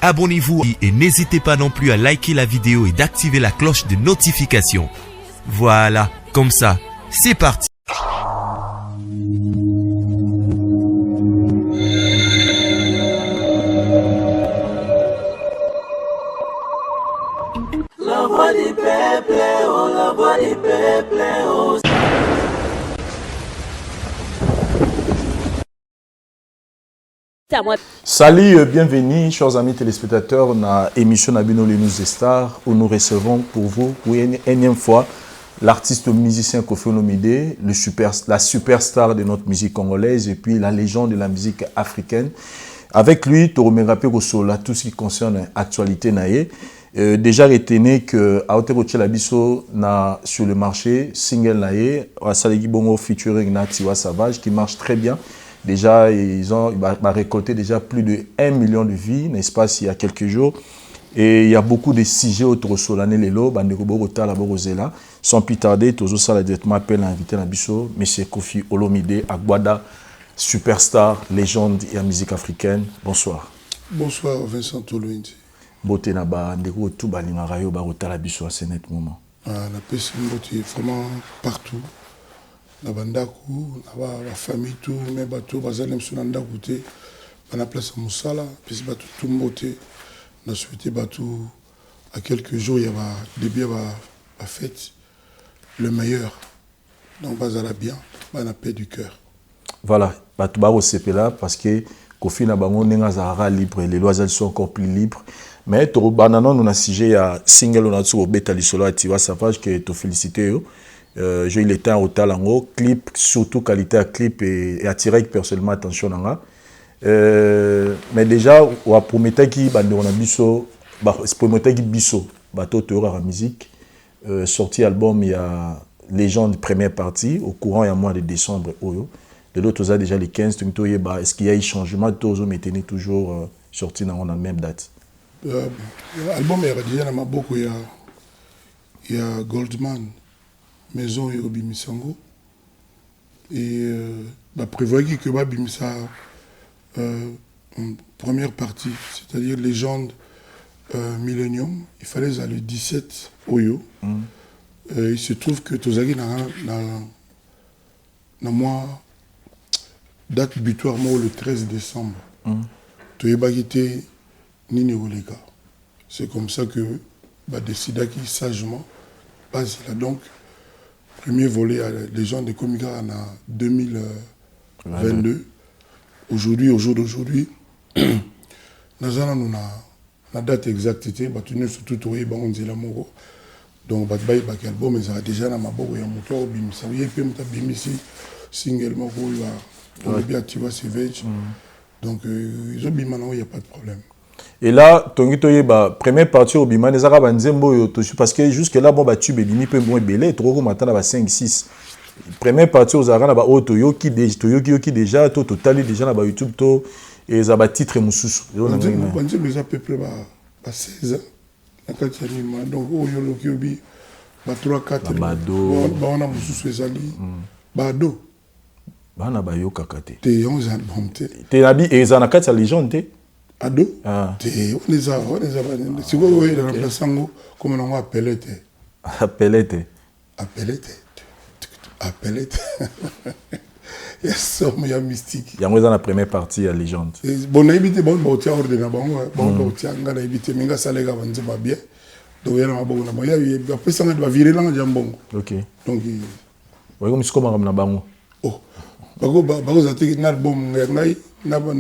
abonnez-vous et n'hésitez pas non plus à liker la vidéo et d'activer la cloche de notification. Voilà, comme ça, c'est parti. La voix du peuple, oh, la voix du peuple, oh. Salut, bienvenue, chers amis téléspectateurs, dans l'émission Nabino les News des Stars, où nous recevons pour vous, pour une énième fois, l'artiste musicien Koffi Olomide, la superstar de notre musique congolaise et puis la légende de la musique africaine. Avec lui, tu remettras tout ce qui concerne l'actualité. Déjà retenu que Aotero Tchelabiso na sur le marché single naé Salegi Bongo featuring Natiwa Savage qui marche très bien. Déjà ils ont récolté déjà plus de 1 million de vues, n'est-ce pas, il y a quelques jours. Et il y a beaucoup de sujets autour de Solane Lelo, Bandeko Rota la Borozela. Sans plus tarder, Tozo Sala directement appelle l'invité Nabiso, M. Koffi Olomide Agbada, superstar, légende et la musique africaine. Bonsoir. Bonsoir Vincent Toloindi. Beauté naba ndeko tout balinga rayo ba rotala biso à ce net moment. La paix c'est vraiment partout. Na bandaku, na la famille tout, mais bateau bazalem sunanda goûté. On a place à Moussala, puis bateau tout beauté. On a souhaité bateau à quelques jours il y a début la fête le meilleur. Donc bazala bien, on a paix du cœur. Voilà, bateau ba là parce que Koffi na bango nenga zara libre, les lois elles sont encore plus libres. Mais tu banano nous a sujet à single on a sur beta lisolo Natiwa Savage que te féliciter yo. J'ai eu le temps au talango clip surtout qualité à clip et attirer personnellement attention nanga. Mais déjà on promettait qui bande on a biso promettait qui biso bateau théorie à musique sorti album il y a légende première partie au courant il y a mois de décembre oyo. De l'autre a déjà les 15 est-ce qu'il y a eu changement de maintenir toujours sorti dans la même date. L'album est déjà dans beaucoup il y a Goldman Maison et Obimisango et prévoit que va bimisa en première partie, c'est-à-dire légende Millennium, il fallait aller le 17 Oyo. Il se trouve que Tozagi dans mois date butoir le 13 décembre. Toyebagité Nini Olega. C'est comme ça que décida qui sagement passe là. Donc, premier volet à les gens de Komika en 2022. Aujourd'hui, au jour d'aujourd'hui, nous avons la date exacte. Nous surtout trouvé on dit l'amour. Donc, album est déjà dans ma boîte et moteur bimisa. Il y a bimisi single moko on est bien Natiwa Savage. Donc, ils ont bimana, il n'y a pas de problème. Et là, première partie au Bima, parce que jusque-là, tu bénis peu moins belé, trop maintenant, 5-6. Première partie aux Arana, Toyoki déjà, total déjà dans YouTube, et ça va titre Moussous. On dit que à peu près 16 ans. Donc, au Yoloki, 3-4 ans. On a Moussous Ezali, Bado. Bana Bayo Kakate. T'es 11 ans, t'es habillé, et Zanakat, sa légende, Ado, on les a, si vous voyez dans la sango, comme on appelle. Appelé. Il y a somme, il y a mystique. Il y a dans la première partie, à légende. Bon, on a évité, bon, on a ordre na bango, bon, on a évité, mais on a évité, bien. Donc, il y a un bon, après ça, on va virer là, il y a un bon. Ok. Donc, oui, comme si on a bango. Oh, bago, ça t'est un album, n'a bon,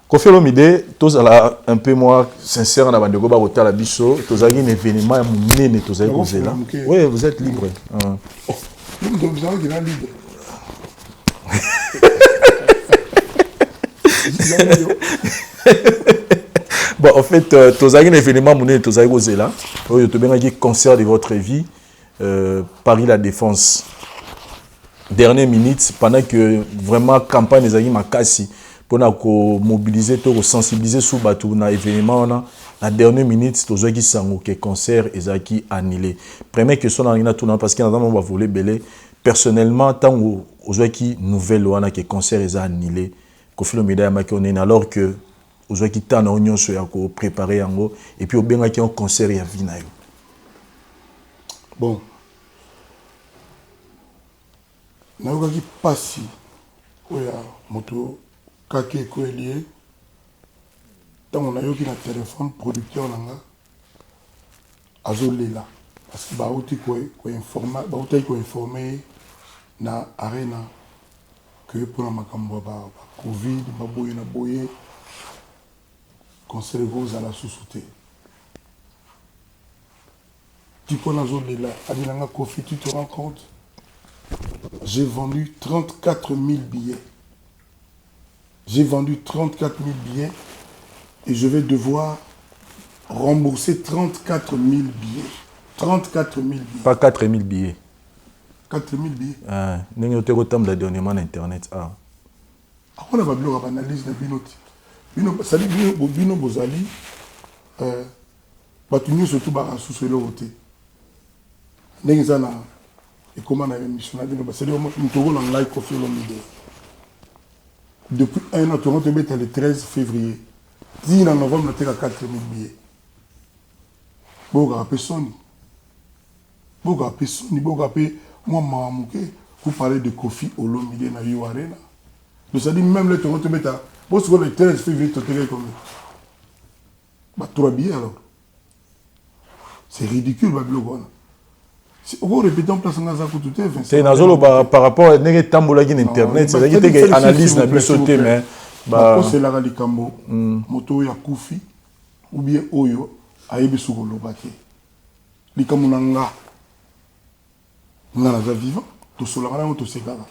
Koffi Olomide, tous un peu moins sincère dans la Bota la Bisso, tous un événement à mener, tous là. Oui, vous êtes libre. Oh, donc vous avez libre. Bon, en fait, tous un événement à mener, tous là. Vous avez un concert de votre vie, Paris La Défense. Dernière minute, pendant que vraiment campagne des amis Makassi. Pour mobiliser, pour sensibiliser sur l'événement, la dernière minute, tu as dit que le concert est annulé. Première question, parce que on va voler belé. Personnellement, tant que vous avez une nouvelle que le concert est annulé, Koffi Olomide alors que ozwaki temps na nyonso ya ko préparer yango et puis obengaki un concert ya vie na yo. Bon, nayokaki pasi oya moto kake ko elie ntango nayoki na téléphone producteur nanga azolela parce que bauti koinforme na arena que mpona makambo ya covid baboye na boye concert ekozala susu te tipo nazolela alinanga Kofi, tu te rends compte, j'ai vendu 34 000 billets. J'ai vendu 34 000 billets et je vais devoir rembourser 34 000 billets. 34 000 billets. Pas 4 000 billets. 4 000 billets. Ah, nous avons la dernièrement Internet. Ah. On a une analyse de Binoti. Bino Bozali, Batuni surtout sous le côté. N'engzana et comment on a émission c'est-à-dire nous avons un live Kofi Olomide. Depuis un an, Toronto est le 13 février. 10 en novembre, on a 4 000 billets. Boga personne. Boga personne. Boga pe moi Mamouké. Vous parlez de Kofi Olomide na Yo Arena. Donc ça dit même le Toronto est à. Bon, c'est le 13 février, tu as combien? Bah 3 billets alors. C'est ridicule, Babylone. On répète en place en Gaza tout est 25. C'est par rapport à Internet, c'est-à-dire que l'analyse n'a plus sauté, mais. C'est la Ralikambo, Moto ya Koufi, ou bien Oyo, Aïbe Sougolo Bate. Likamunanga, Nana vivant, tout cela, tout se gava.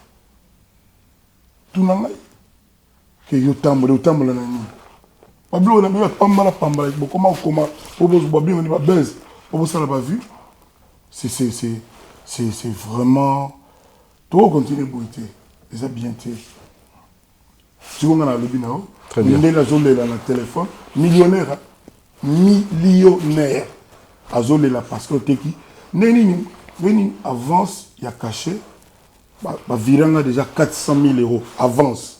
Tout n'a que yo tambour la nuit. Pablo, on a pas mal à pambala, comment, pour vous bien, on va buzz, pour vous ça l'a pas vu. C'est vraiment trop continuer beauté. C'est bien été. Si vous avez le binao, très bien. Vous avez le téléphone, millionnaire, millionnaire. Azolé la parce que qui Neni avance, il y a caché, viranga déjà 400 000 euros avance.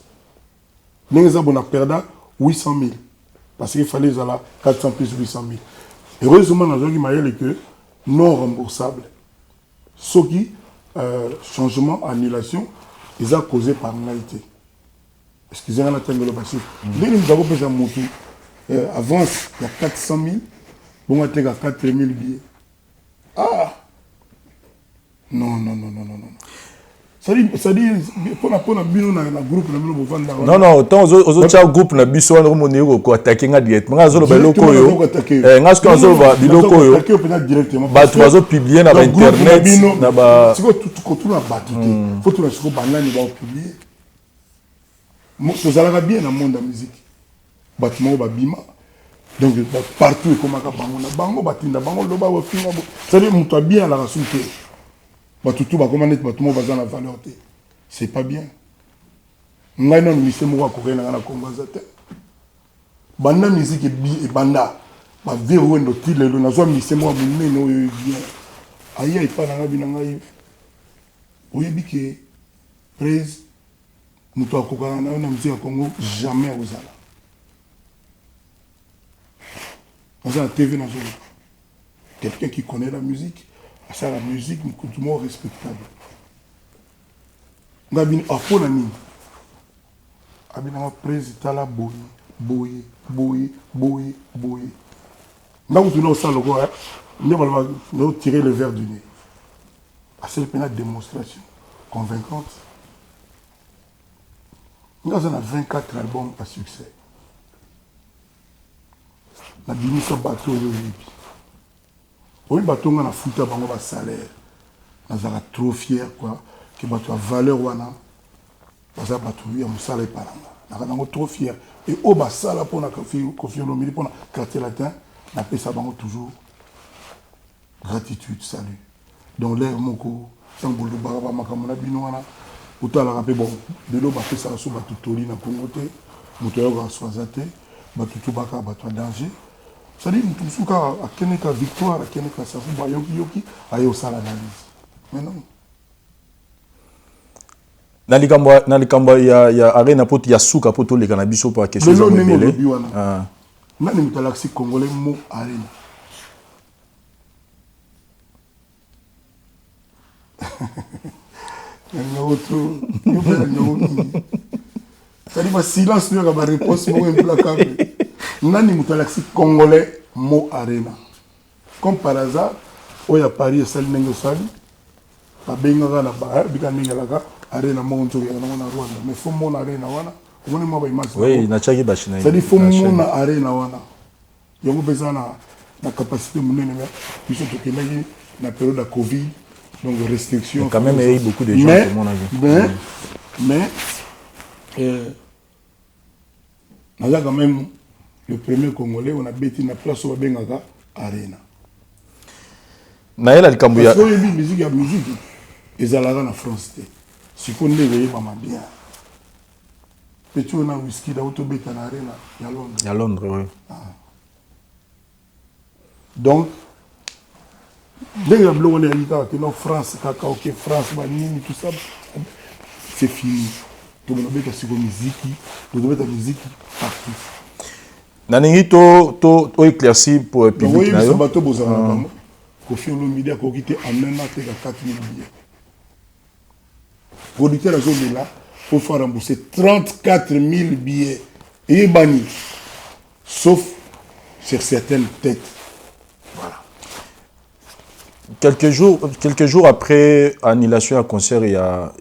Neni a perdu 800 000 parce qu'il fallait 400 plus 800 000. Heureusement, nous avons que non remboursable. Ce qui, changement, annulation, ils ont causé par l'IT. Excusez-moi, nous avons besoin de monter. Avance, il y a 400 000, bon, on a 4 000 billets. Ah! Non. Ça dit, pour la bino na groupe na bino bovanda. Non, tant aux autres groupe na biso on remonero ko attaquer nga directement. Nga zolo biloko yo. Nga ce qu'on zolo ba biloko yo. Ba tu vas publier na internet na ba. C'est quoi tout na batité. Faut tout na siko banani ba publier. Moi, ça va bien dans le monde de la musique. Bâtiment ba bima. Donc partout comme ka bango na bango batinda bango loba wa finga. Ça dit muto bien la rasunte. Tout va commander tout le monde va dans la valeur. C'est pas bien. Nous avons mis ces mots à courir dans la conversation. Banda musique et banda. Ma verrouille de tille le nazo mis ces mots à mener nos bien. Aïe aïe pas dans la vie n'aïe. Oui bique praise. Nous toi courir dans la musique au Congo jamais aux ala. Dans la TV nazo. Quelqu'un qui connaît la musique. C'est la musique, mais tout le monde respectable. Nous avons appris à nous. Nous avons président la boye. Nous avons ça le quoi. Nous avons tiré le verre du nez. C'est une démonstration convaincante. Nous avons 24 albums à succès. Nous avons mis ce bateau. Oui, bateau on a foutu bango ba salaire. Nous sommes trop fiers quoi que bateau a valeur wana. Parce que bateau lui a mon salaire paranga. Nous sommes trop fiers et au bas ça là pour na Kofi Olomide pour na quartier latin, na paix ça bango toujours gratitude, salut. Donc l'air moko sans bolo baraba makamona bino wana. Autant la rappeler bon, de l'eau ba paix ça so bateau toli na Congote, moteur ga soisate, bateau tout baka bateau danger. Ça dit, tout ce cas, à quelle victoire, à quelle ça yoki, à yo ça l'analyse. Mais non. Dans les cambas, il y a arena pour il y a souka pour tous les cannabis pour la question de belé. Nani mutalaxi congolais mo arena. C'est-à-dire que silence n'est pas ma réponse, moi implacable. Nani mutalaxi congolais mo arena. Comme par hasard, où il y a Paris et celle n'engo sali, pas bien dans la barre, bien n'engo là, arena mo onto ya na Rwanda. Mais faut mon arena wana, on est moi ba image. Oui, na chaki bashina. C'est-à-dire faut mon arena wana. Yango besoin na capacité monene mais biso to kenaki na période de Covid. Donc, restrictions. Mais quand même, il y a eu beaucoup de gens qui m'ont vu. Mais, on a quand même le premier Congolais, on a bêti na place où on a arena. Naël Al-Kambouya. Parce que il y a musique, ils allaient en France. Si on est veillé, maman bien. Petit on a whisky, là, on bêta na arena, il y a Londres. Il y a Londres, oui. Donc, dès que on est en France, France, tout ça, c'est fini. Donc, on a la musique, on a la musique partout. Nanengi to éclairci pour le public. Oui, ce bateau, vous avez Kofi Olomide a quitté en un an, il y a 4 000 billets. Producteur à zone là, il faut rembourser 34 000 billets. Et banni. Sauf sur certaines têtes. Voilà. Quelques jours après annulation à concert, il y a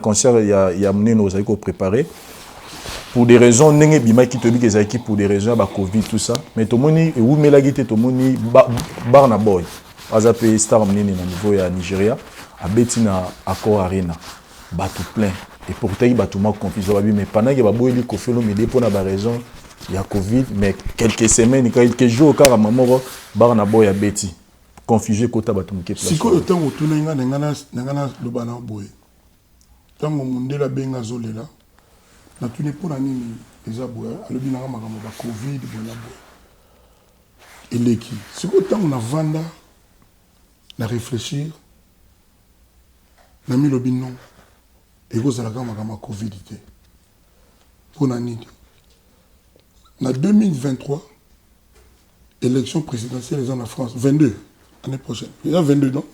concert, il y a amené nos aïkos préparés. Pour des raisons, n'engé bima qui te dit que les équipes pour des raisons bah Covid tout ça. Mais tout le monde et où mais la guité tout le monde Barna Boy. Azapé star amené na niveau ya Nigeria, à Betina Accor Arena. Batou plein. Et pourtant il batou mal confusion mais pendant que baboy li Kofi Olomide pour na ba raison, il y a Covid mais quelques semaines, quelques jours car à maman Barna Boy a Beti. Confusé kota batumke place. Si ko temps autour ngana le bana boy. Tant monde la benga zolela. Na tuni pour nini les aboy, le bina makambo ba Covid bona boy. Et l'équipe. Si ko temps on a vanda na réfléchir. Na mi le binon. Et vous allez makambo Covid té. Pour nini. Na 2023 élection présidentielle en France 22 l'année prochaine. Il y a 22 ans,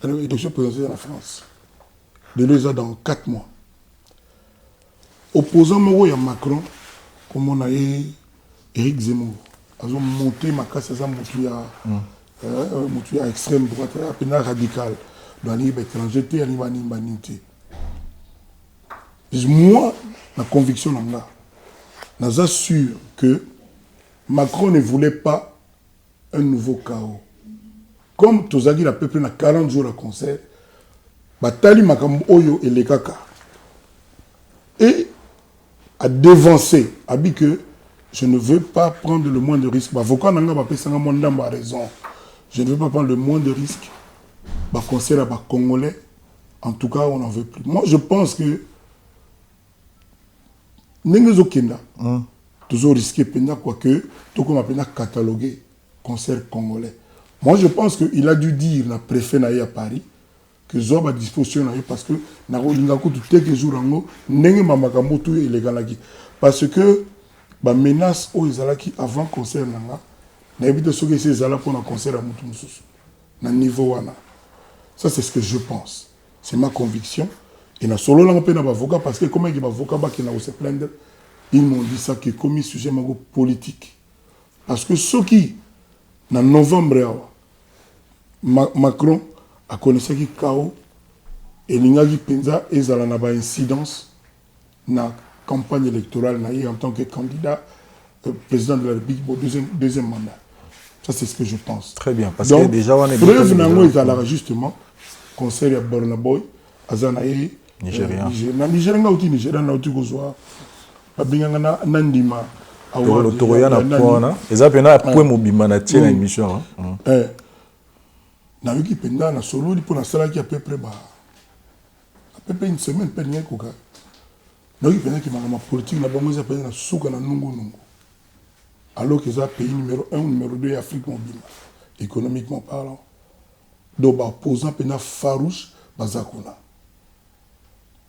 l'élection présidentielle en France. De l'ESA dans 4 mois. Opposant moi, il y a Macron, comme on a eu Éric Zemmour. Ils ont monté ma casse, ils ont monté à extrême droite, à peine radical. Dans les étrangers, il y a moi, ma conviction là, j'assure que Macron ne voulait pas un nouveau chaos. Comme Tozagi la peuple na 40 jours de concert, Batali Makambo Oyo et les Kaka. Et a dévancé, a dit que je ne veux pas prendre le moins de risques. Avocat Nanga Bapé Sanga Mondamba a raison. Je ne veux pas prendre le moins de risques. Concert à Congolais, en tout cas, on n'en veut plus. Moi, je pense que Nengezo Kenda, toujours risqué, quoique, tout comme on a catalogué concert congolais. Moi, je pense qu'il a dû dire, le préfet à Paris, que Zob a disposition parce que na rolingaku tout quelques jours en nenge mamakambo tout illégal. Parce que la menace aux Izalaki avant concert nanga, na évite ce que ces Izala pour un concert à Moutoumsous. Na niveau wana. Ça, c'est ce que je pense. C'est ma conviction. Et na solo lang pe na avocat parce que comment il y a avocat qui na se plaindre, ils m'ont dit ça que comme sujet politique. Parce que ceux qui en novembre Macron a connu ce qui chaos et l'ingagi penza et zala na ba incidence na campagne électorale na en tant que candidat président de la République pour deuxième mandat. Ça c'est ce que je pense. Très bien parce donc, que déjà on est preuve nango ezala justement conseil à Borna Boy azanae Nigérien. Nigérien outi Nigérien na outi kozwa babinganga na nandima awa toroya na pona ezapena point mobima na tie na émission na wiki penda na solo pour la salle qui à peu près une semaine pe rien koka na wiki penda qui ma politique na bango za penda na suka na nungu alors que ça pays numéro 1 numéro 2 Afrique mobile économiquement parlant donc opposant penda farouche bazakona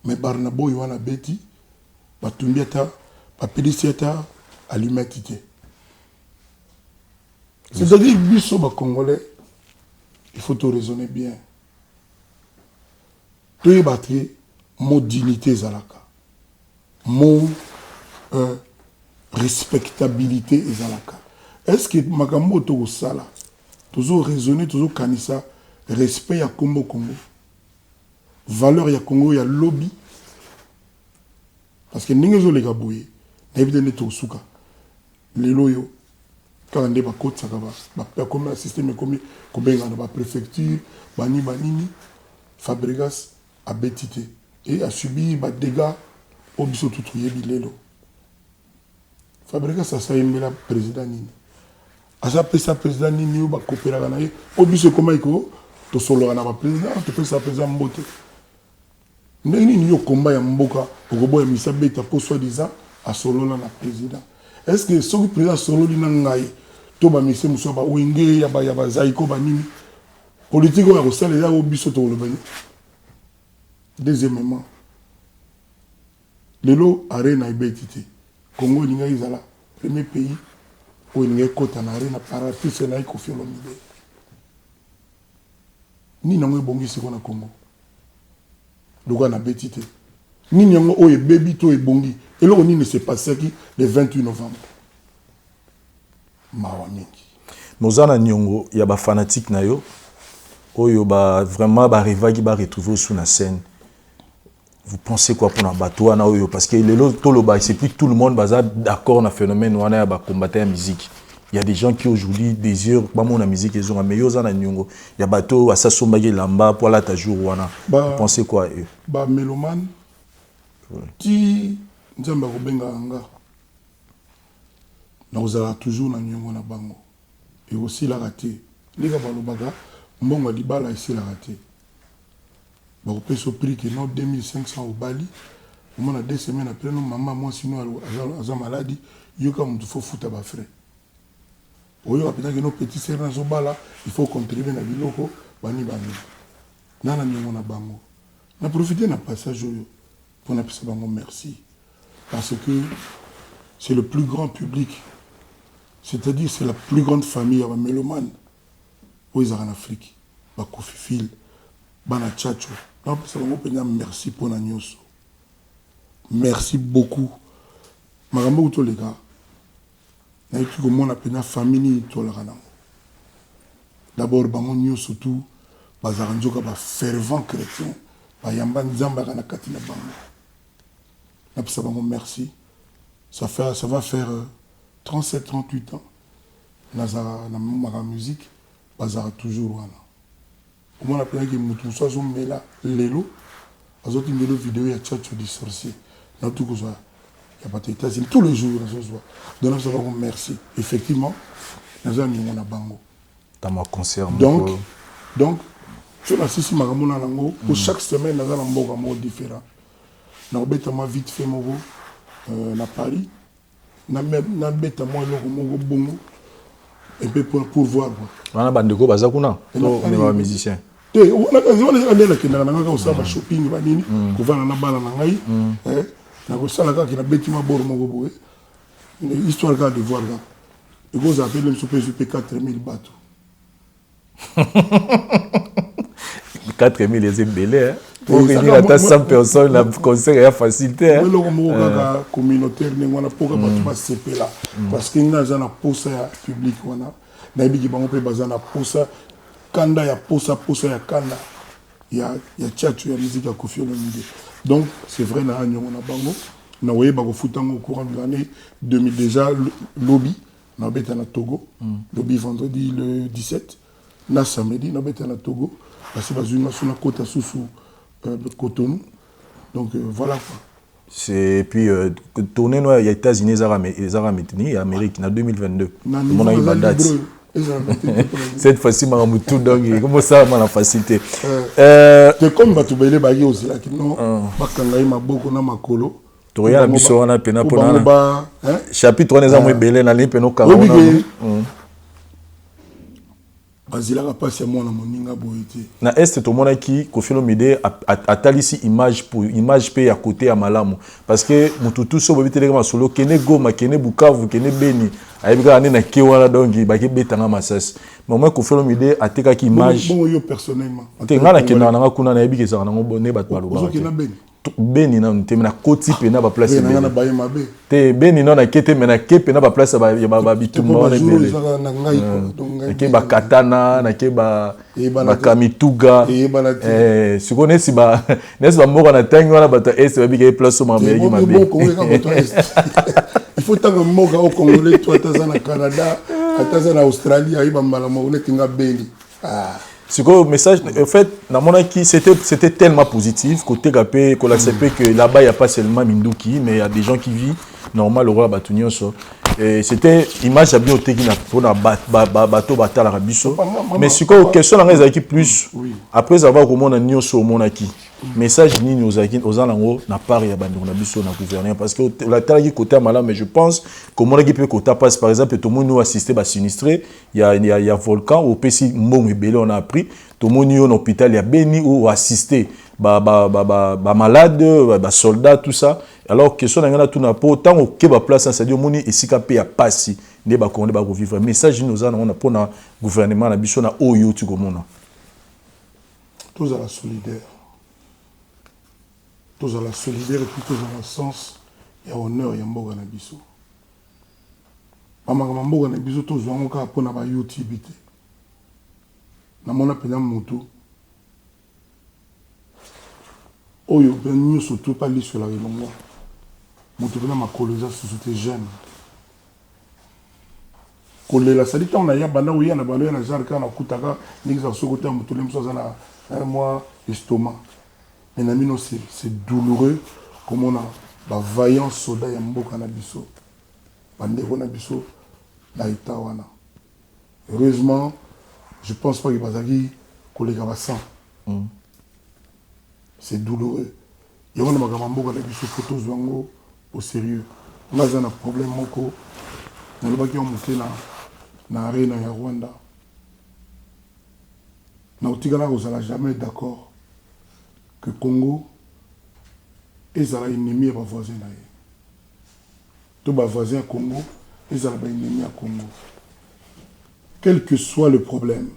mais Barnabo Yoana Betty, Batumbiata, Papediciata, Alumatité. C'est-à-dire, Bisso, Congolais, il faut te raisonner bien. Tu es battu, mon dignité Zalaka, mon respectabilité Zalaka. Est-ce que Makambo to sala, toujours raisonner, toujours kanisa, respect à Congo, valeur ya Congo, ya lobby, parce que n'engezo les gabouye, n'évidemment to suka, les loyaux. Quand on est à côté, ça va. Comme un système comme la préfecture, Banini, Fabregas a bétité et a subi des dégâts au biso tout bilelo. Fabregas a ça aimé la président Nini. A ça fait sa président Nini ou coopérer avec au biso comme il faut, to solo na président, tu fais sa président Mbote. Nini ni yo combat ya Mboka, au boy misa beta pour soi-disant à solo na président. Est-ce que ce président solo li nangai to ba mise muso ba wenge ya ba zaiko ba nini politique o ya kosala ya obiso to lo bani. Deuxièmement, lelo arena ibetité Congo linga izala premier pays où il y a kota na arena paratis na Koffi Olomide ni nango bongi siko na Congo loga na betité ni nango o e baby to e bongi et là on ne s'est passé qui le 28 novembre. Mozana Nyongo, il y a des fanatiques na yo, oyo ba vraiment ba rivagi ba retrouver sur la scène. Vous pensez quoi pour un bateau na oyo parce que c'est plus tout le monde baza d'accord na phénomène wana ya ba combattre la musique. Il y a des gens qui aujourd'hui désirent pas mon la musique ils ont mais yo zana Nyongo, il y a bateau à Sassombaye lamba pour la ta jour wana. Vous pensez quoi eux? Ba mélomane qui nzamba ko benga anga. Nous avons toujours na Nyongo na bango et aussi la raté les gars balobaga mbongo libala ici la raté ba ko peso prix que non 2500 au Bali au moins 2 semaines après non maman moi sinon a maladie yo comme il faut foutre ba frais oyo apena que nos petits sœurs na zobala il faut contribuer na biloko bani na Nyongo na bango na profiter na passage pour na pesa bango merci parce que c'est le plus grand public. C'est-à-dire c'est la plus grande famille à Mélomane. Où ils sont en Afrique. Ba Kofi Fil, Bana Tchatcho. Merci pour la news. Merci beaucoup. Marambo to les gars. Na eu comme on appelle la famille tolerana. D'abord bango news surtout bazaranjoka ba fervent chrétien. Ba yamba nzamba kana katina bango. Na pesa bango merci. Ça va faire 37-38 ans. Dans ma musique, bazar toujours wana. Comment on appelle que mutu soit zombé là, lelo, azote une vidéo ya Tchatcho du sorcier. Dans tout ça, il y a pas d'états-unis tous les jours dans ce soir. Donc ça va merci. Effectivement, nous avons mis mon bango. Dans ma concert. Donc, sur la sisi magamona nango, pour chaque semaine nous avons un mot différent. Nous avons vite fait mon na Paris. Na beta moi le bongo et puis pour voir on a bandeko bazakuna to mais musicien on a aller que na nga ko ba shopping ba nini ko vana na bala na ngai na ko sala ka ki na beti ma bor mo boé une histoire de voir là et vous appelez le super 4000 bateaux 4000 les belé hein. Pour venir à 100 personnes, la concert est facilité. Oui, le communautaire, on a pas de CP là. Parce qu'il y a un poste public. Il y a un poste. Quand il y a poste, il y a Kanda. Il y a Tchatcho, il y a musique à Koffi Olomide. Donc, c'est vrai, on a bango. On a eu au courant de l'année 2000 déjà, lobby. On a été à Togo. Lobby vendredi le 17. Na samedi, on a été à Togo. Parce que nous avons une côte à Soussou. Cotonou. Donc voilà quoi. C'est puis tourner il y a les États-Unis, les Amérique en 2022. Mon ami date. Cette fois-ci maman tout donc comment ça m'a la facilité. C'est comme batubele bagi aussi là qui non bakanga ima boko na makolo. Toria la biso wana pena pona. Chapitre on les a moins belé na li peno ka. azilaka pasi ya mwana moninga boye te. Na est tomonaki Koffi Olomide atalisi image pe ya côté ya malamu parce que mututu so bobi teleka masolo kene Goma kene Bukavu kene Beni ayebika ane na kewana donc baki betanga masasi moment Koffi Olomide atekaki image bon yo personnellement te ngana kena na kuna na yebika ezaka nango bonne bato baloba ozo kena Beni Beni na te na koti pe na ba place Beni na baye mabe te Beni na kete me na kepe na ba place ba bitumba na bele na ngai ko donc ke ba katana na ke ba kamituga siko nesi ba moko na tangi wana bato est ba bika place so mameli mabe il faut tant moko au Congolais toi taza na Canada taza na Australie ayi ba mbala mo ne tinga Beni siko message en fait na monaki c'était tellement positif côté gapé qu'on accepte que là-bas il y a pas seulement Minduki mais il y a des gens qui vivent normal le roi batunyo so et c'était image bien oteki na pona bato batala rabiso mais siko question na ngeza qui plus après avoir komona nyoso monaki message nini ozanango na part ya bandeko na biso na gouvernement parce que la tala côté malade mais je pense que monaki peut côté passe par exemple tout le monde nous assister ba sinistré il y a volcan au PC mbongo ebele on a appris tout le monde en hôpital il y a Beni ou assister ba malade ba soldat tout ça alors question na ngana tout na po tant au ke ba place ça dit moni esika pe ya pasi ne ba konde ba vivre message nous on a pour na gouvernement na biso na oyo tu komona tous à la solidaire tous à la solidaire et puis tous dans le sens il y a honneur il y a mboga na biso mama mboga na biso tous wango ka pona ba YouTube te na mona pena moto oyo ben surtout pas sur la relongo moto pena makoloza société jeune kolela sali ta na ya bana oya na bana na jarka na kutaka niza sokota moto lemso za na moi estomac mais na mino c'est douloureux comme on a ba vaillant soldat ya mboka na biso bandeko na biso na itawana heureusement je pense pas que bazaki kolega ba sang c'est douloureux il y a un mboka na biso photos zango au sérieux on a un problème moko na le baki on monter na arena ya Rwanda na utigala ozala jamais d'accord que Congo est un ennemi à voisin. Tout bas voisin Congo est un ennemi à Congo. Quel que soit le problème,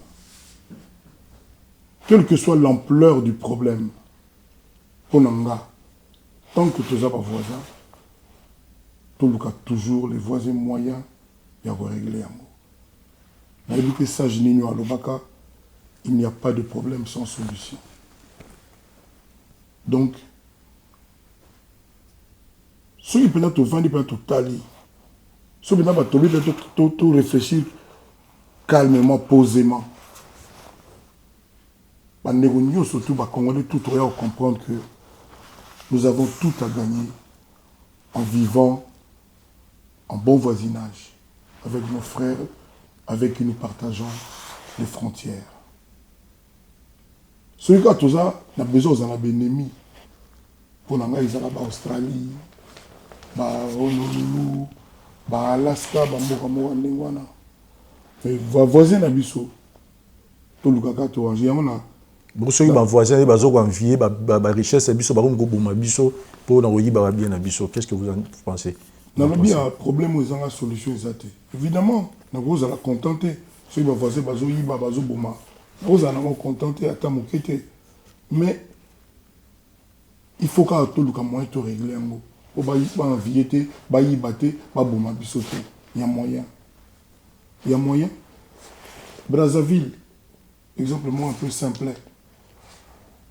quelle que soit l'ampleur du problème, pour Nanga, tant que tu as pas voisin, tu as toujours les voisins moyens de régler un mot. Mais que ça, je n'ignore pas, il n'y a pas de problème sans solution. Donc, ceux qui peuvent tout tali, ceux qui peuvent tout réfléchir calmement, posément. Surtout, Congolais, tout à comprendre que nous avons tout à gagner en vivant en bon voisinage avec nos frères, avec qui nous partageons les frontières. Celui qui a tout ça, il a besoin d'un ennemi. Pour l'Anga, ils ont Australie, Honolulu, Alaska, Mboka Ndengwana. Mais voisin na biso, tout le kaka to angi amona. Beaucoup ceux qui voisin bazo envier ba richesse biso ba ngo boma biso pour na royi ba bien na biso. Qu'est-ce que vous en pensez? Non mais bien problème aux la solution exacte. Évidemment, na vous allez contenter ceux qui voisin bazo yiba bazo boma. Vous allez contenter à ta moquette. Mais il faut qu'à tout le moyen de régler un mot. Au bas envier ba yibate ba boma biso. Il y a moyen. Il y a moyen. Brazzaville, exemple moi un peu simple.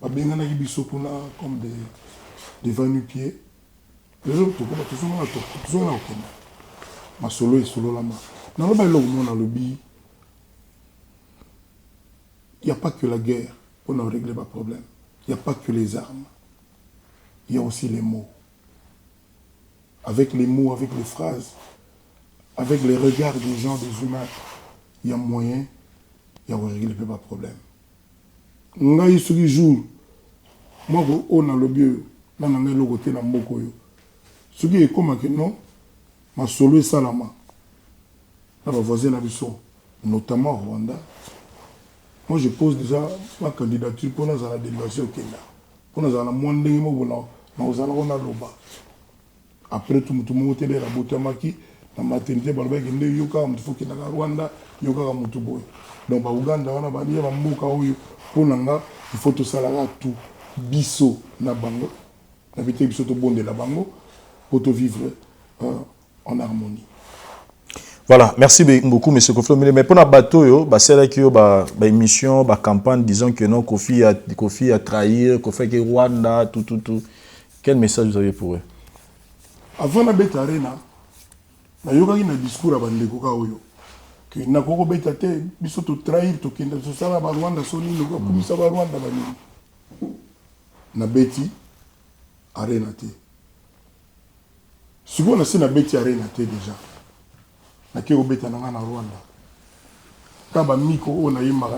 Babengana biso kuna comme des 20 pieds. Les autres, tout ça, ma solo et solo là-bas. Dans le bail là où on a le billet, il n'y a pas que la guerre pour nous régler le problème. Il n'y a pas que les armes. Il y a aussi les mots. Avec les mots, avec les phrases, avec les regards des gens, des humains, il y a moyen, il y a régler le problème. On a eu ce jour, moi, on a le bieu, là, on a le côté dans le côté. Ce qui est comme que non, ma solo est salama. Là, ma voisine a vu ça, notamment au Rwanda. Moi, je pose déjà ma candidature pour la délégation au Kenya. Pour nous avoir moins de gens, nous allons loba. Après tout le monde est là, Botamaki, la maternité, Balbek, Yoka, il faut qu'il y ait Rwanda, Yoka, Mutuboy. Donc, Ouganda, on a banni, pour Nanga, il faut tout ça là, tout. Bisso, na bango, la vérité, bisso, tout bon de la bango, pour te vivre en harmonie. Voilà, merci beaucoup, M. Kofi Olomide. Mais pour le bateau, c'est là qu'il y a une émission, une campagne disant que non, Kofi a trahi, Kofi que Rwanda, tout. Quel message vous avez pour eux? Avant la bête arena, il y a un discours à Bandeko Kaoyo. Que na koko bête te, biso to trahir, to kenda, to sala ba Rwanda, soni, no ko kumisa ba Rwanda bani. Na beti arena te. Si on a si na beti arena te déjà. Na ke obeta na Rwanda. Kaba miko o na yimaka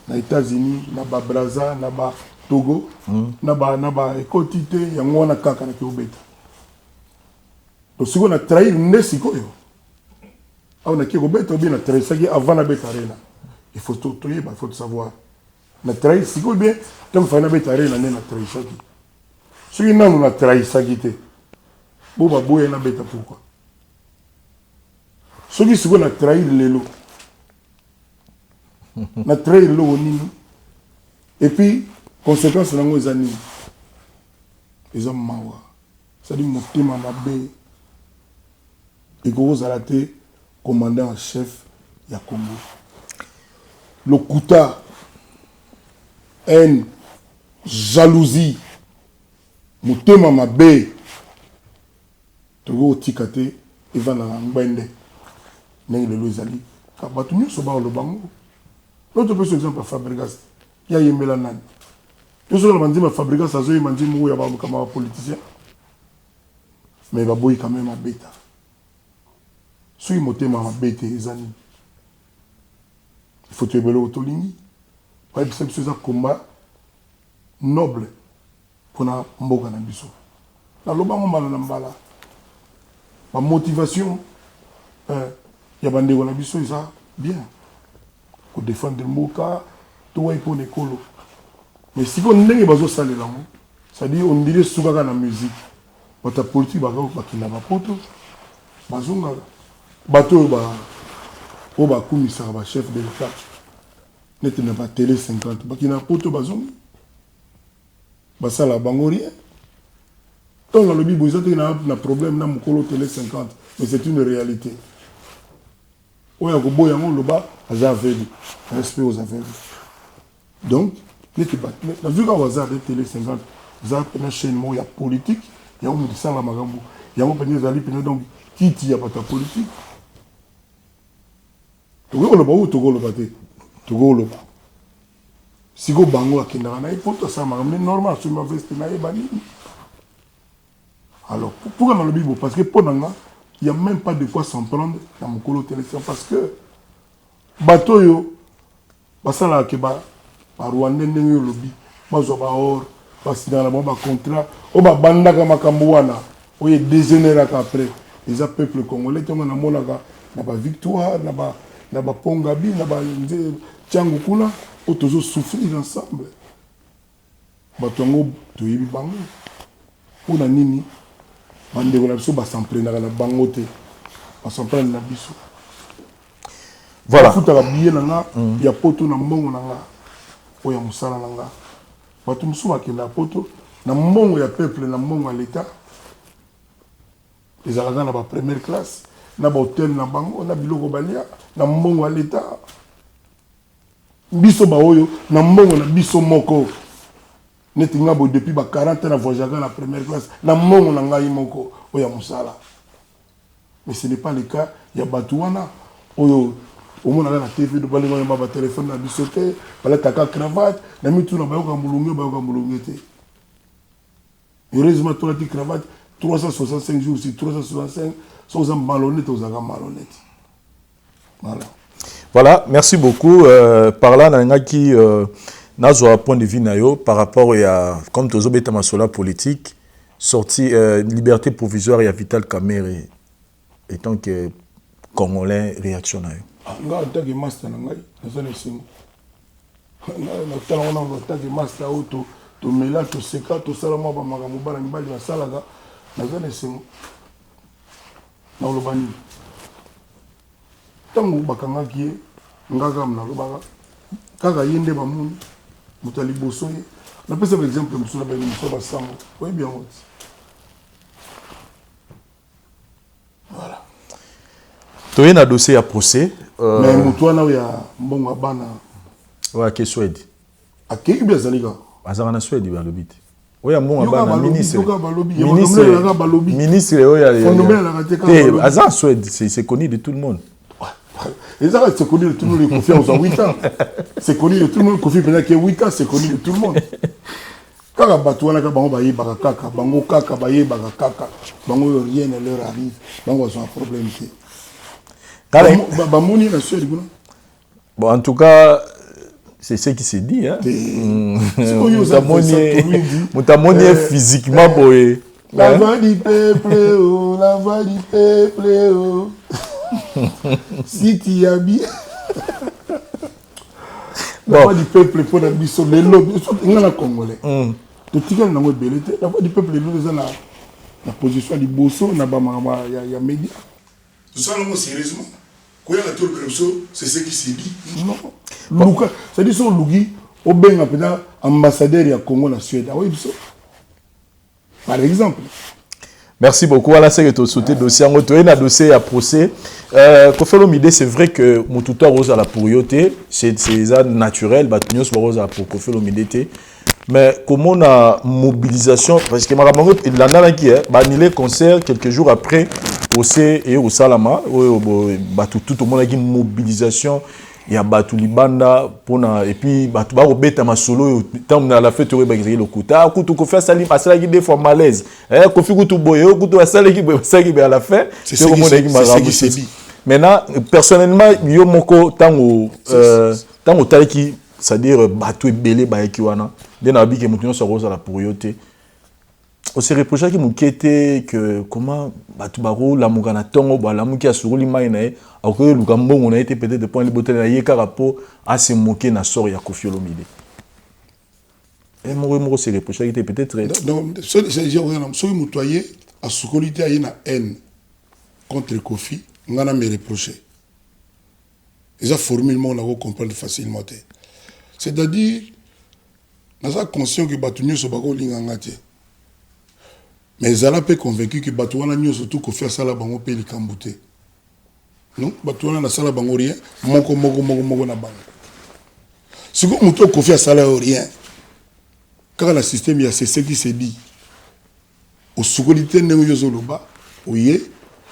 na États-Unis, na ba Brazza, na ba Togo, na ba ekotite yango wana kaka na ke obeta. Donc si on a trahi nesiko yo. On a qui obeta ou bien na trahi ça avant la beta arena. Il faut tout il faut savoir. Na trahi siko bien tant que na beta arena na trahi ça qui. Si on a trahi ça qui te. Bo ba boye na beta pourquoi? Ceux qui sont trahi les lots. Na trahi le lot et puis conséquence na ngo ezani. Ils ont mawa. Ça dit motema mabe. Et gros Zalate, commandant en chef ya Congo. Le Kouta, haine, jalousie, motema mabe. Togo tikate, Evan na ngwende. Nengi le lozali. Kabatu nyo soba le bango. L'autre petit exemple à Fabregas. Ya yemela nani. Tout ce que m'a dit ma Fabregas a zoé m'a dit mou ya ba comme politicien. Mais ba boy quand même à bêta. Sui motema ma bête ezani. Il faut tuer belo otolingi. Ouais, c'est un combat noble pour na mboka na biso. Na loba mo mala na mbala. Ma motivation ya bande na biso ça bien. Pour défendre le mboka, tout est pour l'écolo. Mais si on n'est pas au salaire là, c'est-à-dire on dirait souvent dans la musique. Votre politique va qui n'a pas poto. Bazunga. Bateau ba commissaire ba chef de l'État. N'était pas télé 50. Ba qui n'a poto bazunga. Ba ça la bangorien. Tant dans le bibo ils ont un problème na mukolo télé 50, mais c'est une réalité. Oya ko boya ngo loba azaveli. Respect aux aveugles. Donc, n'était pas la vu qu'on va de télé 50, ça une chaîne mo ya politique, ya on dit ça la magambo. Ya on peut zali pene donc qui tient pas ta politique. Togo le ba ou togo le ba te. Togo le ba. Si go bango akenda na ipoto ça magambo normal sur ma veste na ebani. Alors, pourquoi dans le Bible? Parce que pour Nanga, il n'y a même pas de quoi s'en prendre dans mon colo téléphone. Parce que, bateau yo, ça là, que Rwandais n'est pas lobby, or, parce que dans le contrat, banda kama kambuana, est dégénéré après. Les peuples congolais, qui ont une victoire, na ba pongabi, na ba tiango kuna, toujours souffrir ensemble. Bateau ngo, to yibi bango. Pour la nini, bande ko na biso ba s'entraîner na bango te. Ba s'entraîner na biso. Voilà. Futa ba biye na nga, ya poto na mbongo na nga. Oya musala na nga. Bato musu ba kenda poto na mbongo ya peuple na mbongo ya l'état. Les alagana ba première classe, na ba hôtel na bango, na biloko balia, na mbongo ya l'état. Biso ba oyo na mbongo na biso moko. Neti ngabo depuis ba 40 ans na voyager la première classe na mongo na ngai moko oya musala. Mais ce n'est pas le cas, il y a Batouana oyo au moins na TV de balingo ya ba téléphone na bisoté, bala taka cravate, na mitu na bayoka mulungu te. Heureusement toi la cravate 365 jours si 365 sans malhonnête aux aga malhonnête. Voilà. Voilà, merci beaucoup. Par là, on a qui n'a un point de vue par rapport à, comme tu as dit, politique, sortie liberté provisoire et à Vital Kamerhe, étant que Congolais réactionnaire. En tant que master, je suis na on a que master auto to mela to seka to sala mo ba makambo bana mibali ba sala ga na zone sengo na lobani tango bakanga ki ngaka mna lobaka kaka yende ba mu mutali boso ye na pesa par exemple musula ba ni so ba sango oui bien voilà tu es un dossier à procès mais mutwana ya mbongo bana ouais que Suède akeki bien zalika azanga na Suède ba lobite oya mbongo bana ministre ministre oya azanga Suède c'est connu de tout le monde. Et ça, c'est connu de tout le monde, il confie aux 8 ans. C'est connu de tout le monde, il confie peut-être que 8 ans, c'est connu de tout le monde. Quand on bat, on a bango baye bakaka, bango kaka baye bakaka, bango rien ne leur arrive, bango ont un problème. Bamoni na Suède. Bon, en tout cas, c'est ce qui s'est dit. Hein. Moutamoni physiquement boye. La voix du peuple, oh, la voix du peuple, oh. Si tu y habites, la voix du peuple pour la mission, les lobbies, il y a un Congolais. Tu sais qu'il y a une belle la voix du peuple, il y a la position du bosso, il y a média. Tout ça, sérieusement, quand il y a la tour de c'est ce qui s'est dit. Non. C'est-à-dire que Lugi, au Bénin, ambassadeur du Congo, la Suède. Par exemple. Merci beaucoup. Voilà, c'est que tu as sauté le dossier. Tu as un dossier à procès. Kofi Olomide, c'est vrai que Moutouta Rose à la pourriorité, c'est naturel. Tu as Rose à pour Kofi Olomide. Mais comment on a mobilisation, parce que il en a qui est, annulé concert quelques jours après, procès et au Salama, tout le monde a une mobilisation. Il y a Batu Libanda et puis Batu Barobeta Masolo tant na la fête au Bagri le Kouta Koutou Kofi Salim à cela qui des fois malaise Kofi Koutou Boyo Koutou à cela qui à la fin c'est ce qui s'est dit. Maintenant personnellement yo moko tango taliki c'est-à-dire Batu belé ba kiwana dena bi ke mutunyo so rosa la pourriorité. On s'est reproché qu'il m'inquiétait que comment Batu Baro la mugana tongo ba la muki asuruli mai na alors que Lukambo on a été peut-être de point de beauté na yeka rapport à se moquer na sort ya Kofi Olomide. Et moi s'est reproché qu'il était peut-être non ce mutoyer a soukolité a une haine contre Kofi ngana me reprocher. Ils ont formellement on a comprendre facilement. C'est-à-dire nasa conscient que Batu nyo so bako linganga te. Mais ils ont peu convaincu que Batu wana nyo surtout Kofi asala bango pe likambute. Non, Batu wana na sala bango rien, moko na bango. Si vous muto Kofi asala rien, quand le système il y a c'est ce qui s'est dit. Au soukolité ne yo loba, oye,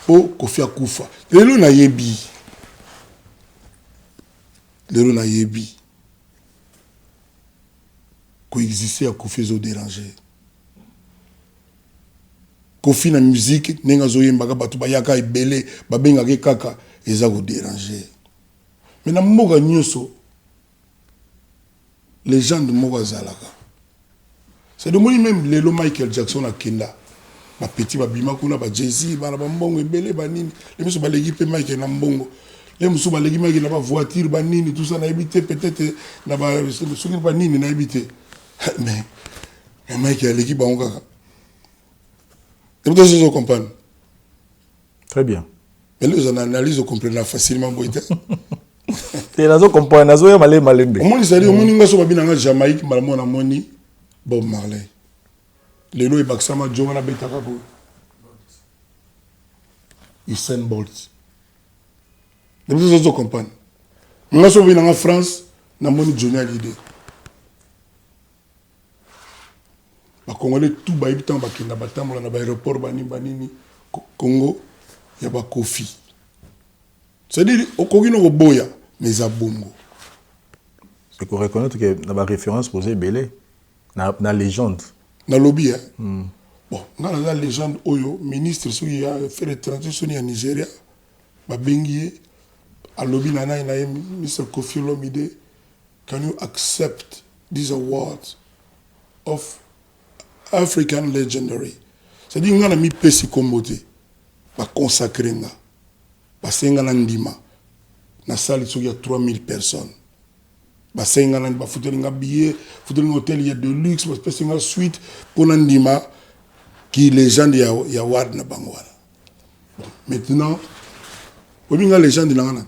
po Kofi akufa. Lelo na yebi. Coexister à Kofi zo déranger. Kofi na musique nenga zoyemba batu bayaka ebele babenga ke kaka eza ko déranger. Mais na mboka nyoso les gens de mboka zalaka. C'est de moi même lelo Michael Jackson akenda. Ba petit ba bima kuna ba Jay-Z ba mbongo ebele ba nini. Les musu ba l'équipe Michael na mbongo. Les musu ba l'équipe Michael na ba voiture ba nini tout ça na habité peut-être na ba soukir ba nini na habité. Mais Michael l'équipe ba ngaka. Vous comprenez? Très bien. Mais les analyses, vous comprenez facilement. Tu comprends, tu as malé malembe. Au moins, c'est-à-dire, au moins, nous sommes Jamaïque, Malamon Amoni, Bob Marley. Les lois et Baksama, Johanna Betakabo. Usain Bolt. Vous comprenez? Nous sommes en France, nous sommes Johnny Hallyday. Les Congolais tout ba habitant ba kenda batambola na ba aéroport banini Congo ya ba Kofi. C'est-à-dire okogino boya mais a bongo. C'est qu'on reconnaît que na ba référence posée belé na légende. Na lobby hein. Bon, la légende oyo ministre qui a fait les transitions en Nigeria ba bengi a lobby na Mr. Kofi Olomide, can you accept these awards of African legendary. C'est-à-dire qu'on a mis Pessi Kombote, va consacrer nga, va senga ndima, na salle il y a 3000 personnes. basenga na bafutelinga billet futelinga hôtel il y a de luxe basenga suite pour ndima qui légende ya ward na bango wana. Maintenant obinga légende na ngana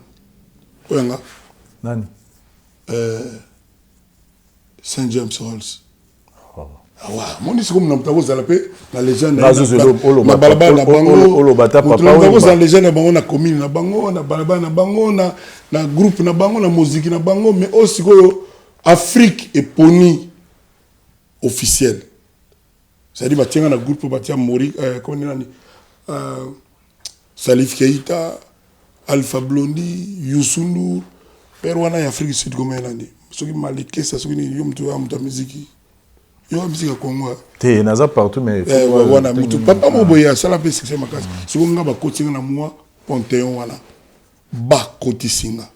oyanga nani Saint James Halls. Ah ouais, mon dis comme n'importe quoi, la légende. Na balaba na bango, olobata papa. La légende na bango na commune na bango, na balaba na bango, na groupe na bango, na musique na bango, mais aussi quoi Afrique et poni officiel. C'est-à-dire batia na groupe batia mori comment nani Salif Keita, Alpha Blondy, Youssou N'Dour, Perwana et Afrique du Sud comme nani. Ceux qui malike ça ceux qui yom tu am ta musique. Yo musique à Congo. T'es naza partout mais wana mutu papa mo boya sala pe section makasi. Siko nga ba coaching na moi Panthéon wana. Ba koti singa.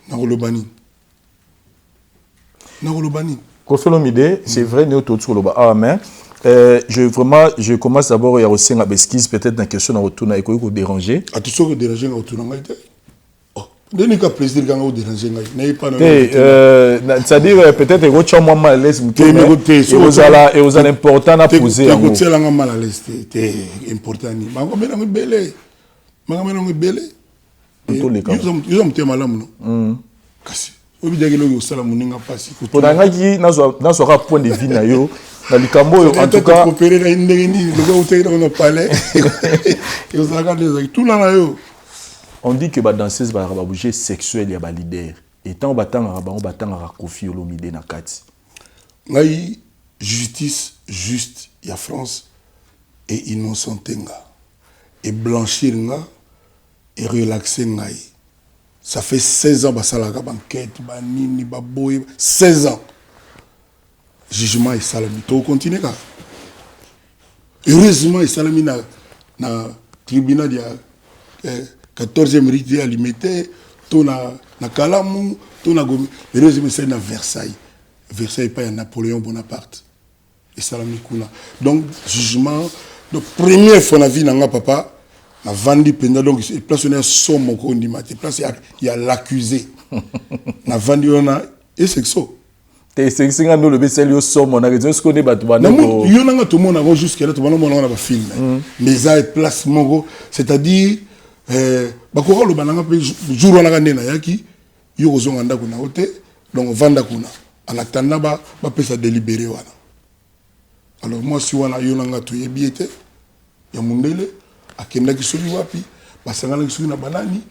Na kolobani. Koffi Olomide, c'est vrai néo tout sur le bas. Ah mais je commence d'abord il y a aussi un besquise peut-être dans question na retour na eko déranger. A tout ça que déranger na retour na été. Donnez qu'à plaisir quand vous dérangez, n'ayez pas c'est-à-dire peut-être que tu as moins mal à l'aise, et vous avez important à poser. Tu as mal à l'aise, c'est important. Mais on va belé, belé. Ils ont été malades, non? Kasi. Au bout de quelques jours, ça la moninga passe. Pour un qui n'a pas point de vie na yo, dans le Cambo en tout cas. Coopérer dans une le gars où tu es dans le palais, et vous regardez tout là yo. On dit que les danseuses sont bouger sexuel et les leaders. Et tant que les battant Koffi Olomide na kati. Ngai justice juste ya France et innocentenga et blanchir nga et relaxer ngai. Ça fait 16 ans basala ka banquette ba nini ba boy 16 ans. Jugement et salami to continuer ka. Heureusement et salami na tribunal ya 14e rite alimentaire, tout na Kalamu, tout na Gomi. Mais nous, c'est na Versailles. Versailles, pas Napoléon Bonaparte. Et ça, donc, jugement, la première fois dans la vie, na papa, na vendu pendant, donc, il place une somme au condi maté. Place, il y a l'accusé. Na vendu, on a, et c'est ça. C'est que nous le baiser le somme, on a raison ce qu'on est battu. Il y en a tout le monde, jusqu'à là, tout le monde a un film. Mais ça, place, c'est-à-dire, bakoko lo bananga pe jour wana ka ndena yaki yo kozonga ndako na hote donc vanda kuna en attendant ba pesa délibéré wana. Alors moi si wana yo nanga to yebiete ya mundele akenda ki soki wapi basangana ki soki na banani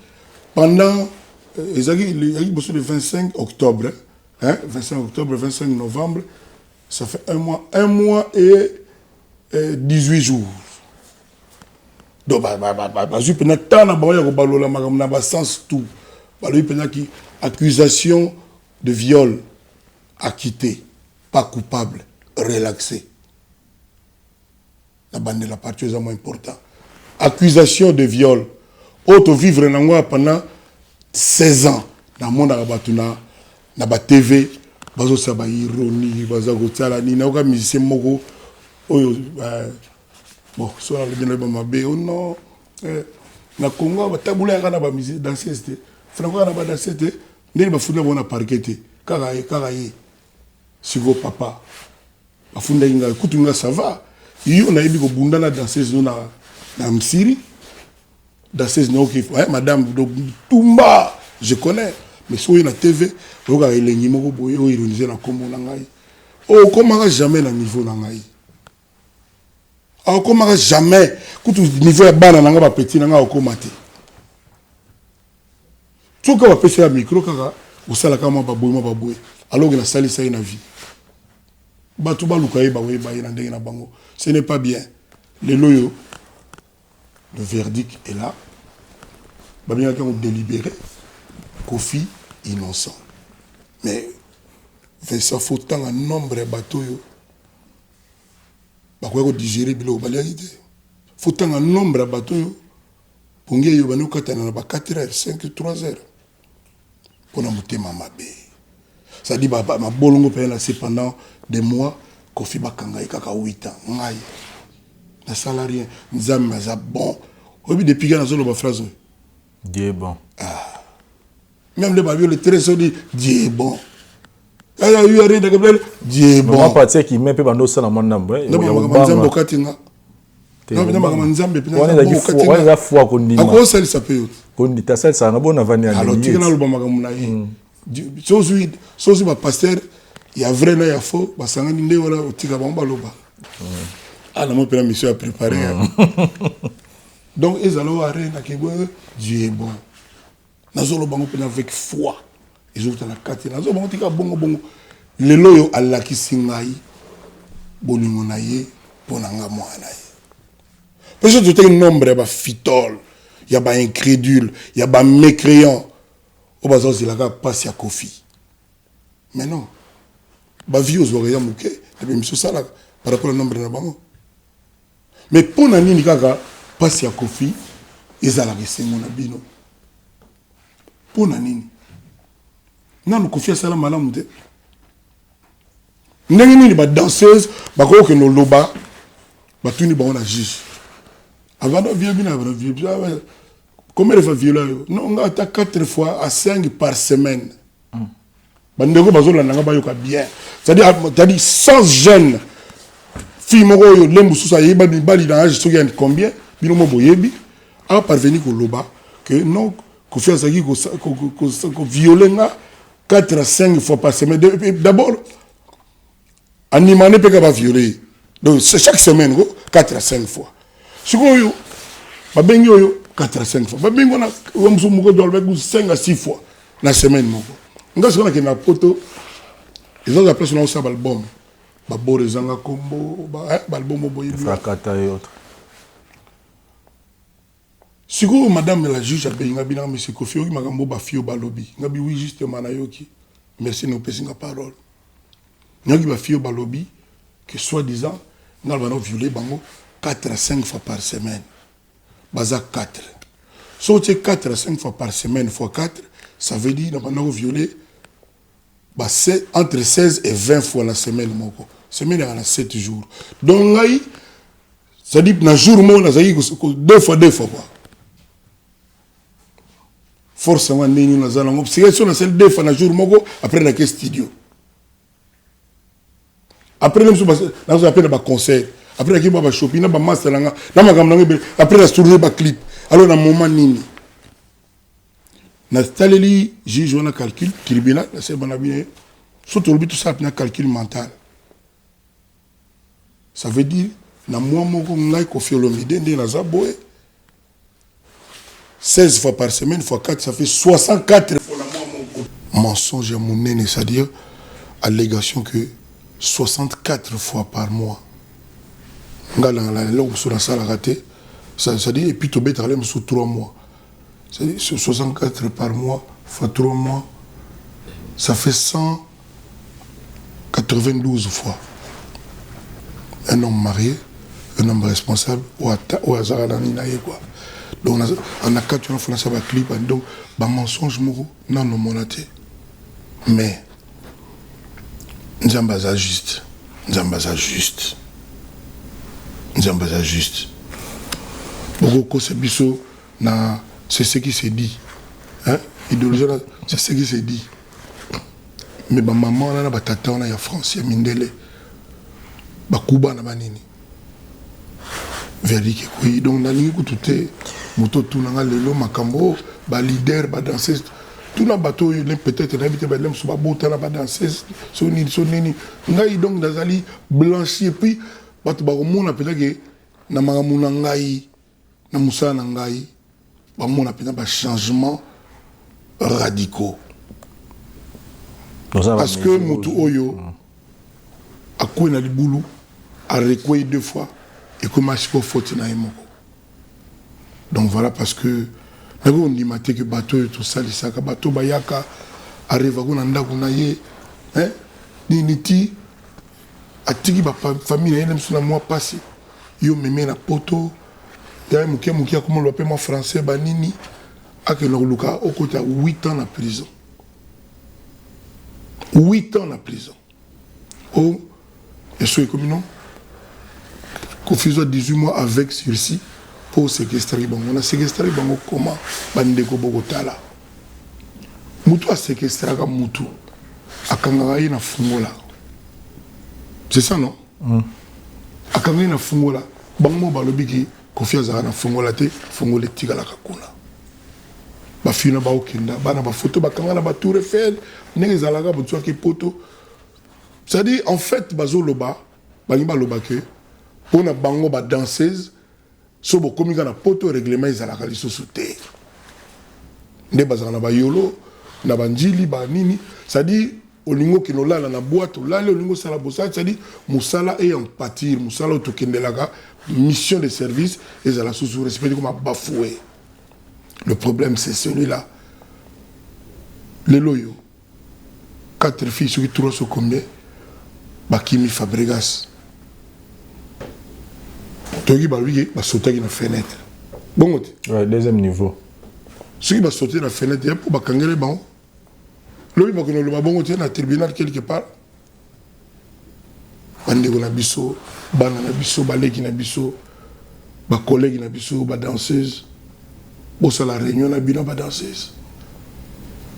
pendant ezaki le 25 octobre 25 octobre 25 novembre ça fait un mois et 18 jours. Donc, je pense que sens tout. Accusation de viol, acquitté, pas coupable, relaxé. La bande de la partie est moins important. Accusation de viol, auto vivre pendant 16 ans. Dans le monde, dans la TV, bazo saba ironie, bazo gotala ni na musicien moko bon, soit le bien le mabé ou non. Na Congo, ba tabula ya kana ba musique danseuse. Franco na ba danseuse, ndeni ba funda bona parquet. Karaye. Sigo papa. Ba funda inga kutunga ça va. Yo na yebi ko bunda na danseuse na msiri. Danseuse na ok. Ouais, madame Tumba, je connais. Mais sur la TV, vous avez les numéros pour ironiser la combo nangai. Oh, comment jamais na niveau nangai. Ah, comment jamais, quand tu niveau ya bana nanga ba petit nanga okomate. Tout ka ba pesi la micro kaka, osala kama ba boy. Alors que la sali ça na vie. Ba tout ba lukaye ba we ba na ndenge na bango. Ce n'est pas bien. Les loyo. Le verdict est là. Ba bien qu'on délibéré. Koffi innocent. Mais ça faut tant un nombre de bateaux. Bah quoi digérer bilo balagité. Faut tant un nombre de bateaux. Pour que yo banu katana ba 4h, 5h, 3h. Pour na mutema mabe. Ça dit bah ma bolongo pe là c'est pendant des mois Koffi bakanga kaka 8 ans. Ngai. La salarié nzamba za bon. Obi depuis que na zolo ba phrase. Dieu bon. Ah. Même les babies, le trésor dit Dieu est bon. Il y a eu rien de Dieu est bon. Non, pas qui même pas dans ça dans mon nom. Non, mais Manzambo Katinga. Non, mais Manzambo on a la foi qu'on dit. À quoi ça s'appelle? Qu'on dit ça, ça n'a bon avant. Alors, tu as le bon magasin. Sosi ba pasteur, il y a vrai là, il y a faux. Ba sangani nde wala otika ba mbaloba. Ah, la mon père mission a préparé. Donc, ils allaient à Rennes, Dieu est bon. Nous allons avec foi. Ils ont la carte. Nous allons bon. Les loyaux à la qui singaï, bolimonaïe, ponanga moanaï. Parce que tu as un nombre, il y a fitol, il y a incrédule, il y a mécréant. Au bas il y a pas à Kofi. Mais non. Bah vie aux oreilles mouké, mais ça là par rapport au nombre de bango. Mais pour nani ni kaka pas à Kofi, ils allaient rester mon abino. Pour nani. Non, nous Kofi ça la malam de. Ndenge ni ba danseuse, ba ko que no loba, ba tuni ba on a juge. Avant de vivre bien, avant de vivre. Combien de fois violer? Non, on a 4 fois à 5 par semaine. Bandeko bazola nanga bayoka bien. C'est-à-dire 100 jeunes filles moko yo lembu susa yeba bali dans âge soki combien bino mo boyebi a parvenir ko loba que non ko faire ça ko violer nga 4 à 5 fois par semaine. D'abord animané peut pas violer. Donc c'est chaque semaine 4 à 5 fois. Sikoyo babengi yo 4 à 5 fois. Babengo na wamsu moko dolbe 5 à 6 fois la semaine moko. Nga sikola ke na poto ils ont appelé son album. Babo rezanga kombo album boye Frakata et autres. Sikoyo madame la juge a benga bina monsieur Kofi oki makambo ba fio balobi. Ngabi oui justement na yoki. Merci nous pesi nga parole. Ngabi ba fio balobi que soi-disant nga va violer bango 4 à 5 fois par semaine. Baza 4. Si tu 4 à 5 fois par semaine fois 4, ça veut dire que nous violer entre 16 et 20 fois la semaine. Semaine, il y a 7 jours. Donc, ça dit que dans jour, deux fois. Forcément, nous avons c'est 2 fois dans jour, après la studio. Après, nous avons appelé un concert. Après, nous avons shopping, nous avons master, après, nous avons clip. Alors, dans le moment, nini. Nathalie, j'ai joué un calcul, tribunal, c'est bon, surtout tout ça, un calcul mental. Ça veut dire, na moi, mon Kofi Olomide, 16 fois par semaine, fois 4, ça fait 64 fois la moi, mensonge à mon nez, c'est-à-dire, allégation que 64 fois par mois. C'est-à-dire, et puis, tu as sous 3 mois. C'est-à-dire, 64 par mois, fois 3 mois, ça fait 192 fois. Un homme marié, un homme responsable, ou hasard dans l'inaïe, quoi. Donc, on a 4 fois, ça va clip, donc, bah, mensonge, non, non, monaté. Mais, nous avons juste. Beaucoup c'est biso na c'est ce qui s'est dit. Hein? Idéologie c'est ce qui s'est dit. Mais ma maman on a ba tata on a ya France ya mindele. Ba kuba na banini. Vérité oui donc na lingi kututé moto tunanga lelo makambo ba leader ba danseuse tout na bateau peut-être invité ba lem so ba bota na ba danseuse so nini ngai donc nazali blanchi et puis bato ba komona peut-être que na makamuna ngai na musa na ngai ba mona peut-être ba changement radicaux parce que mutu oyo akwe na libulu a rekwei 2 fois et comme asiko faute na emoko donc voilà parce que on dit que bateau tout ça les bateau bayaka arrive à ndako na ye hein niti atiki ba famille na suna moi passé yo meme na poto ya mukia comme on l'appelle moi français banini akelo luka okota 8 ans en prison 8 ans en prison oh et ce comme non Kofi 18 mois avec sursis pour séquestrer bon on a séquestré bon comment bandeko bogotala mutu a séquestré ka mutu akangaka ye na fungola. C'est ça non? Akangaka ye na fungola. Bango balobi ki confiance na fungola te, fungola tigala kakuna. Ba fina ba okenda, bana ba photo ba kangana ba Tour Eiffel, ndenge zalaka botswa ki poto. C'est-à-dire en fait bazo loba, bangi ba loba ke pona bango ba danseuse so bo komika na poto règlement ezalaka lisusu te. Nde bazaka na ba yolo, na banjili ba nini, c'est-à-dire olingo kinolala na boîte, olale olingo sala bossa, c'est-à-dire musala et en pâtir, musala otokendelaka mission de service ezala sous respect comme bafoué. Le problème c'est celui-là. Les loyaux, 4 filles sur 3 sont combien? Bakimi Fabregas. Togi Baluye va sauter dans la fenêtre. Bon, ouais, deuxième niveau. Ceux qui vont sauter dans la fenêtre, il y a pour Bakangere Ban. Lui, il va connaître le bon dans le tribunal quelque part. Bande na biso, bana na biso, baleki na biso, ba collègue na biso, ba danseuse. Bon, ça la réunion na bina ba danseuse.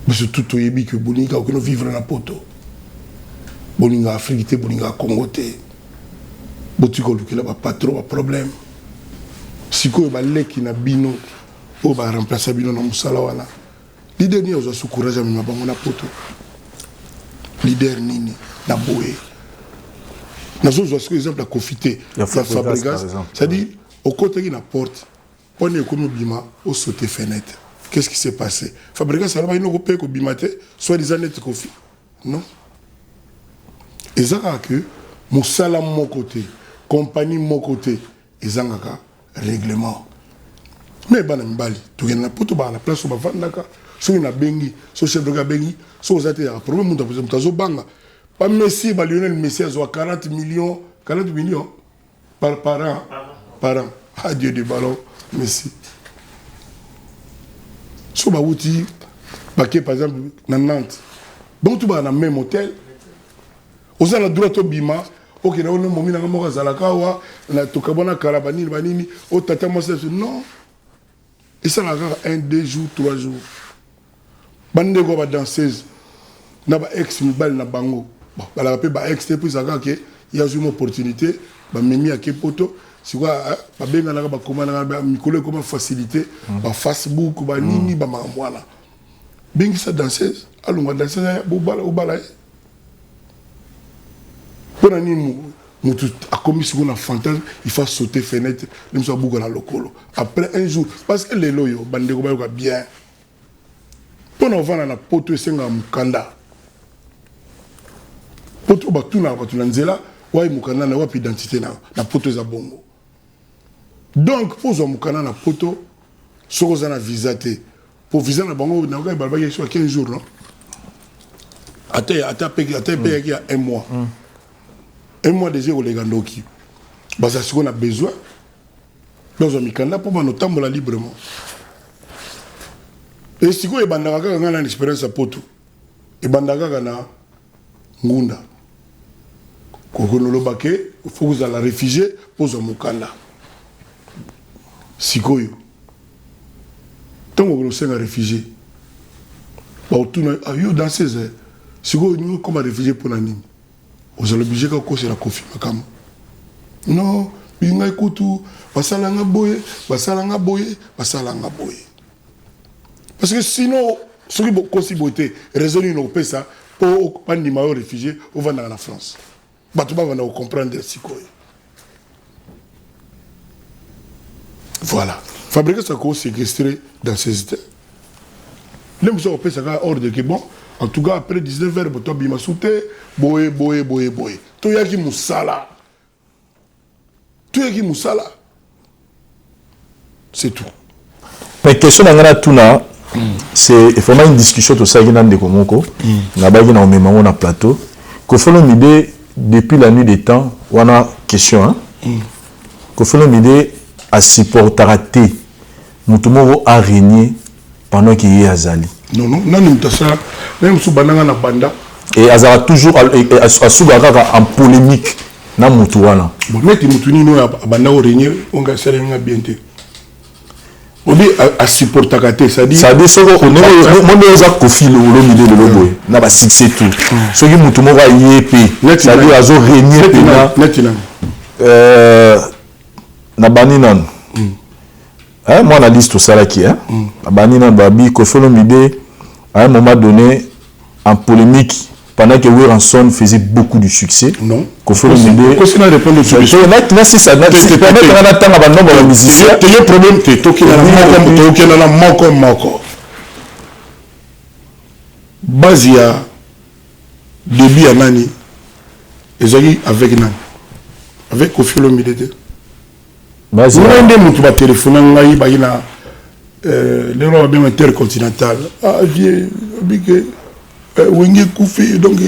Mais surtout tout yebi que bolinga ou que nous vivre na poto. Bolinga Afrique, bolinga Congo te. Botiko lukela ba pas trop problème. Siko ba leki na bino o ba remplacer bino na musala wana. Leader ni ozo sukuraja mi mabango na poto. Leader nini na boé. Na zo zo exemple la confité la Fabregas, c'est-à-dire au côté qui na porte, on est comme bima au sauter fenêtre. Qu'est-ce qui s'est passé? Fabregas ça va une européen ko bimate, soit des années confi. Non. Et ça que musala mon côté, compagnie mon côté, et ça règlement. Mais bana mbali, tu viens na poto ba la place au bavandaka, so na bengi, so chef de bengi, so aux até un problème muta zo banga. Pas Messi, Lionel Messi a 40 millions par an. Par an. Adieu des ballons, Messi. Si vous avez par exemple, dans Nantes, donc tu vas dans le même hôtel, vous avez le droit de bima, ok, on a un moment où vous avez un carabani, non. Et ça, il y a 1, 2 jours, 3 jours. Bande de danseuse, il y a ex-mibal na bango. Bon, la paix ba ex puis ça que il y a une opportunité ba memi à poto si quoi ba benga na ba komana ba mikolo comment faciliter ba Facebook ba nini ba mwana bengi sa danseuse alonga danseuse bo bala pour nani mutu a commis sur une fantasme il faut sauter fenêtre même so bugo na lokolo après un jour parce que les loyo bande ko ba bien pour on va na poto senga mukanda poto batuna batuna nzela wai mukana na wapi identité na poto za bongo donc pour zo mukana na poto soko za na visa te pour visa na bongo na ka balba ke 15 jours non ata peki il y a 1 mois 1 mois déjà au legandoki basa siko na besoin dans un mikanda pour bano tambola librement et siko e bandaka ka ngana expérience à poto e bandaka kana ngunda kokonolobake il faut vous aller réfugier pour mukanda sikoyo tango ko senga réfugié ba utuna ayo dans ces sikoyo ni comme réfugié pour nani vous allez obligé ka koser la kofi makam non binga ikutu basalanga boye parce que sinon ce qui est possible raisonner no pesa pour pas ni mayo réfugié au va dans la France. Batouba va nous comprendre sikoyo. Voilà. Fabriquer ça qu'on séquestré dans ces états. Les gens ont fait ça hors de que bon. En tout cas après 19h boto bima souté boye. To yaki musala. C'est tout. Mais question d'angana tuna c'est vraiment une discussion tout ça qui n'a de komoko na ba na omema on a plateau Koffi Olomide depuis la nuit des temps on a question hein Koffi Olomide a supporté mutumo a régné pendant qu'il y a Azali non nous ça même sous bananga na banda et Azara toujours à sougara en polémique na mutuana bon mais mutu ni no banda o régné on ga serenga bien te On dit à supporter Kate, ça dit. Ça dit ça qu'on est mon déjà Kofi le milieu de l'oboy. Na ba succès tout. Ce qui mutu mo va yep. Ça dit azo régner pena. Na bani non. Hein, moi la liste tout ça là qui hein. Na bani non babi Kofi le milieu à un moment donné en polémique pendant que Weranson faisait beaucoup de succès. Non. Kofi le milieu. Qu'est-ce qu'on a répondu sur ça? Là c'est ça. C'est permettre à la temps à nombre de musiciens. Tu as un problème que tu as moko. Bazia début à nani. Ezali avec nani. Avec Kofi le milieu. Bazia. Nous on demande tu téléphone ngai ba ina les rois bien intercontinental. Ah vieux big Wenge Koufi, donc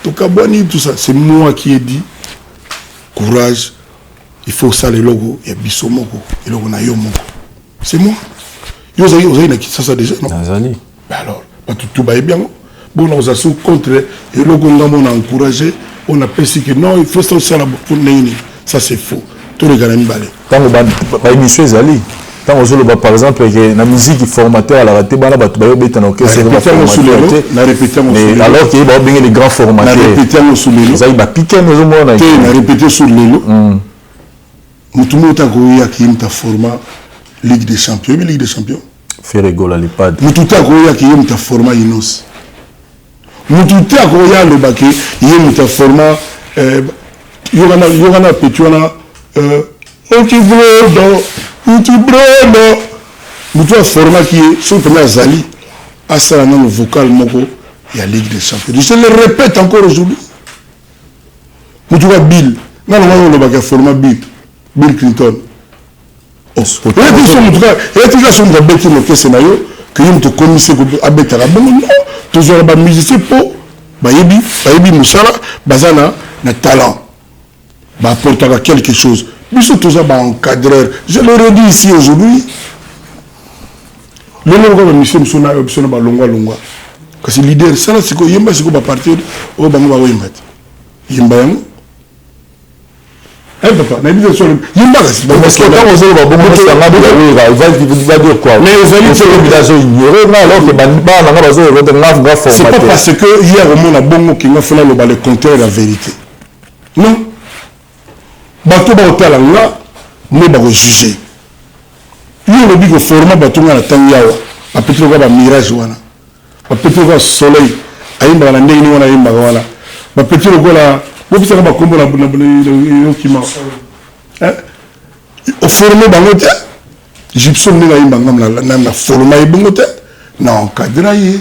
Tokabwani, tout ça, c'est moi qui ai dit courage, il faut ça les logos, il y a Bissomoko, et le logo na Yomoko. C'est moi. Vous avez ça déjà, non? Ben alors, tout va bien. Bon, on a sous contre, et le logo on a encouragé, on a pensé que non, il faut ça pour Néini. Ça c'est faux. Tout le gars balé. Tant que la émission est allée. Tant que par exemple, la musique formateur à la raté, mais alors qu'il y a les grands formateurs. Ça y va piquer nos hommes. On a répété sur l'élo. Nous tout le monde a qui est format Ligue des Champions. Ligue des Champions. Faire rigolo à l'EHPAD. Nous tout a qui est format Inos. Nous tout a le baquet, il est format Yorana Petuana. Nous avons format qui est sur le Zali, à ça, le vocal Moko, il y a Ligue des Champions. Je le répète encore aujourd'hui. Nous avons Bill. Nous avons format Bill Clinton. Il y a des gens qui ont bêté le scénario, que nous avons commissaire à bêter la bonne. Non, toujours les musiciens pour Bayebi Moussala, Bazana, le talent. Apporter quelque chose. Mais surtout ça, encadreur. Je le redis ici aujourd'hui. Le nom de monsieur Moussona, option de Longwa. Parce que le leader, ça c'est quoi? Yemba c'est quoi partir au Bango Yemba. Yemba Yango. Eh papa, n'a dit sur le Yemba. Parce que quand vous avez il va dire quoi? Mais vous allez faire une village ignoré, alors que c'est pas parce que hier au monde a bon qui m'a fait le contraire de la vérité. Non. Bato ba otala nga ne ba juger yo le bigo format bato nga na tangiawa a peut-être ba mirage wana ba peut-être soleil ayimba na ndenge ni wana ayimba wana ba peut-être la bopisa ba kombo na yo kima o former bango te gypsum ni ayimba ngam na format ibongo te na encadrer ye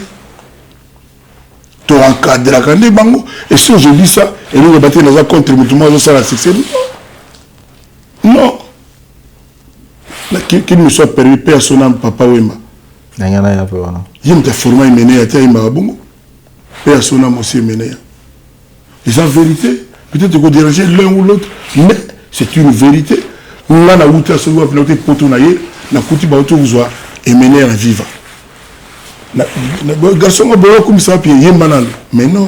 to encadrer quand bango et si je dis ça et nous battre dans un contre mutumo ça la succès. Non. Qu'il me soit permis, personne papa Wemba. Il y a un format mené à Tia Imabongo. Personne aussi mené. Et c'est la vérité. Peut-être que déranger l'un ou l'autre, mais c'est une vérité. On a outé à ce moment où pour tout naïr, na kouti baoto vous et mené à vivre. Garçon a beau comme ça puis Yembanal. Mais non.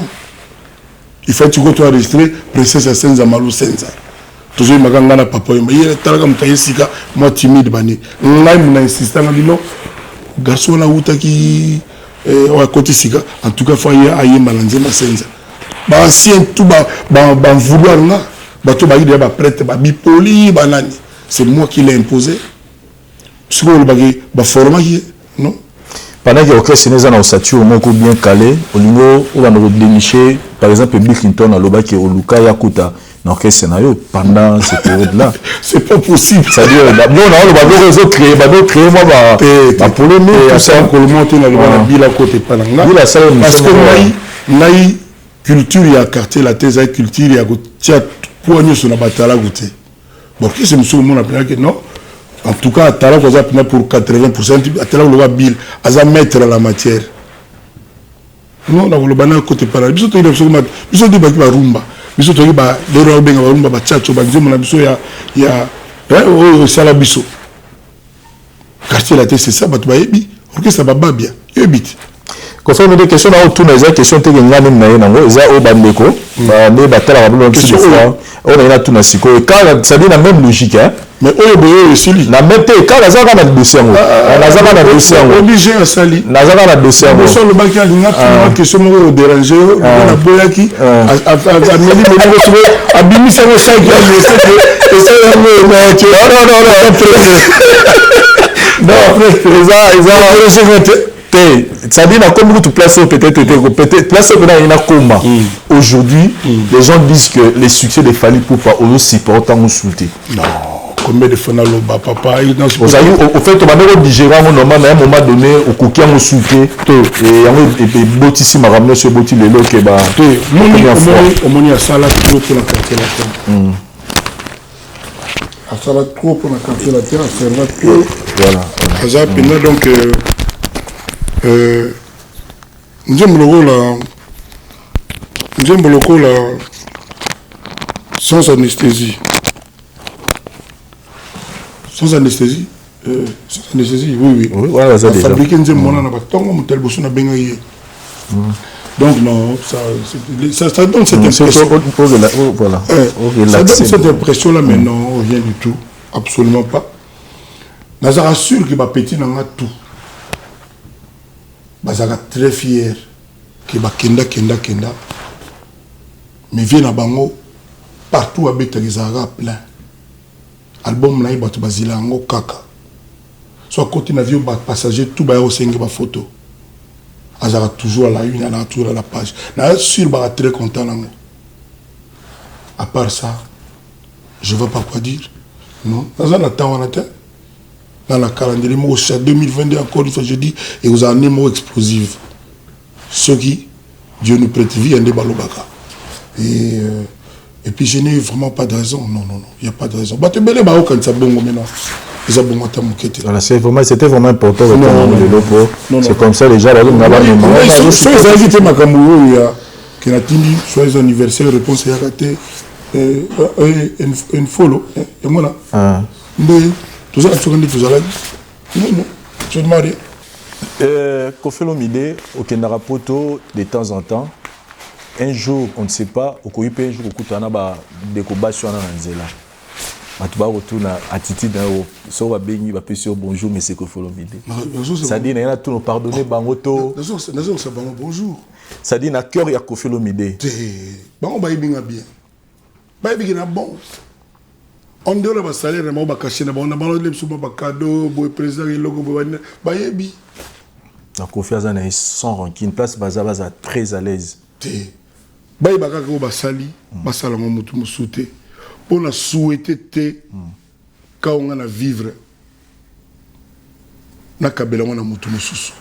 Il faut que tu enregistrer princesse Senza Malou Senza. Toujours maganga na papa yemba il est talaga mutayesika moi timide bani ngai muna insistant ngadi non garçon la uta ki wa côté sika en tout cas faut ayemba na nzema senza ba ancien tout ba vouloir nga ba to ba ide ba prêtre ba bipoli banani c'est moi qui l'ai imposé ce qu'on ba format non pendant que l'orchestre n'est pas ossature moko bien calé au niveau où on a déniché par exemple Bill Clinton à l'oba qui est au Luka Yakuta l'orchestre scénario pendant cette période là c'est pas possible c'est à dire non on va créer moi ba polémique tout ça on le monter dans le Bill à côté palanga parce que naï culture ya quartier la thèse culture ya tia poignet sur la batala goûter bon qui c'est monsieur mon appelé que non. En tout cas, Tala pour 80%, Tala le Bill, à mettre la matière. Non, on a le banal côté par là. Bisous, il y a bisous de Bakiba Rumba. Bisous, il y a le Robin Rumba, Bachacho, Bagzim, on a bisous, il y a Salabiso. Quartier la tête, c'est ça, Batouabi, orchestre Bababia, Yobit. confirme des questions na autour na question te ngenga même na yenango eza o bandeko ba ne batala ba bolo question on a tout na siko et quand ça dit la même logique hein mais oyo boye aussi na mete quand la zaka na dossier ngo na zaka na dossier ngo obligé à sali na zaka na dossier ngo so le baki alinga tu question mo déranger na boyaki a meli meli so abimisa ko sa ki a laissé que ça ça dit comme tu places peut-être place que na combat aujourd'hui les gens disent que les succès de Fally Ipupa aussi supportant ou insulté non combien de fois na loba papa dans ce au fait on va dire digérer un moment à un moment donné au coquin insulté et botisi ma ramener ce boti lelo que ba on a sala trop pour la quartier la terre à sala trop pour la quartier la terre serva trop voilà donc Njembo lokola sans anesthésie. Sans anesthésie oui voilà ça déjà fabriquer Njembo na batongo mutel bosu na benga yé. Donc non, ça donne cette impression. Voilà. Ça donne cette impression là mais non, rien du tout, absolument pas. Nazar assure que ma petit n'a tout. Bazaka très fier que kenda mais vient à bango partout à Betagizara plein album na ibatu bazila ngo kaka soit côté na vieux passager tout ba au sengi ba photo azara toujours à la une à toujours à la page na sûr ba très content nango à part ça je veux pas quoi dire non ça na temps on attend dans la calendrier, moi, au 2022, encore une fois, je dis, et vous avez un mot explosif. Ce qui, Dieu nous prête vie, un débat lobaka. Et puis, je n'ai vraiment pas de raison. Non, il n'y a pas de raison. C'était vraiment important. C'est comme ça, déjà, là, on a soyez anniversaire, réponse à raté, une follow, et voilà. Tout ça, tu non, je ne marie. Kofi Olomide, au Kendara Poto, de temps en temps, un jour, on ne sait pas, au Koyipe, un jour, au Koutana, des combats sur Nanzela. Tu vas retourner à Titi, so va béni, va pécher bonjour, mais c'est Kofi Olomide. Ça dit, il y a tout, nous pardonner, Bangoto. Bonjour. Ça dit, il y a cœur, il y a Kofi Olomide. Bango, bah, il bien. Bah, il bien bon. On doit avoir salaire, on va cacher, on a mal de cadeau, le président, le logo, bayebi. La confiance en sans rancune, place baza très à l'aise. Baye baka ko basali, basala mo mutu musute. On a souhaité te quand on a vivre na kabela on a mutu mususu.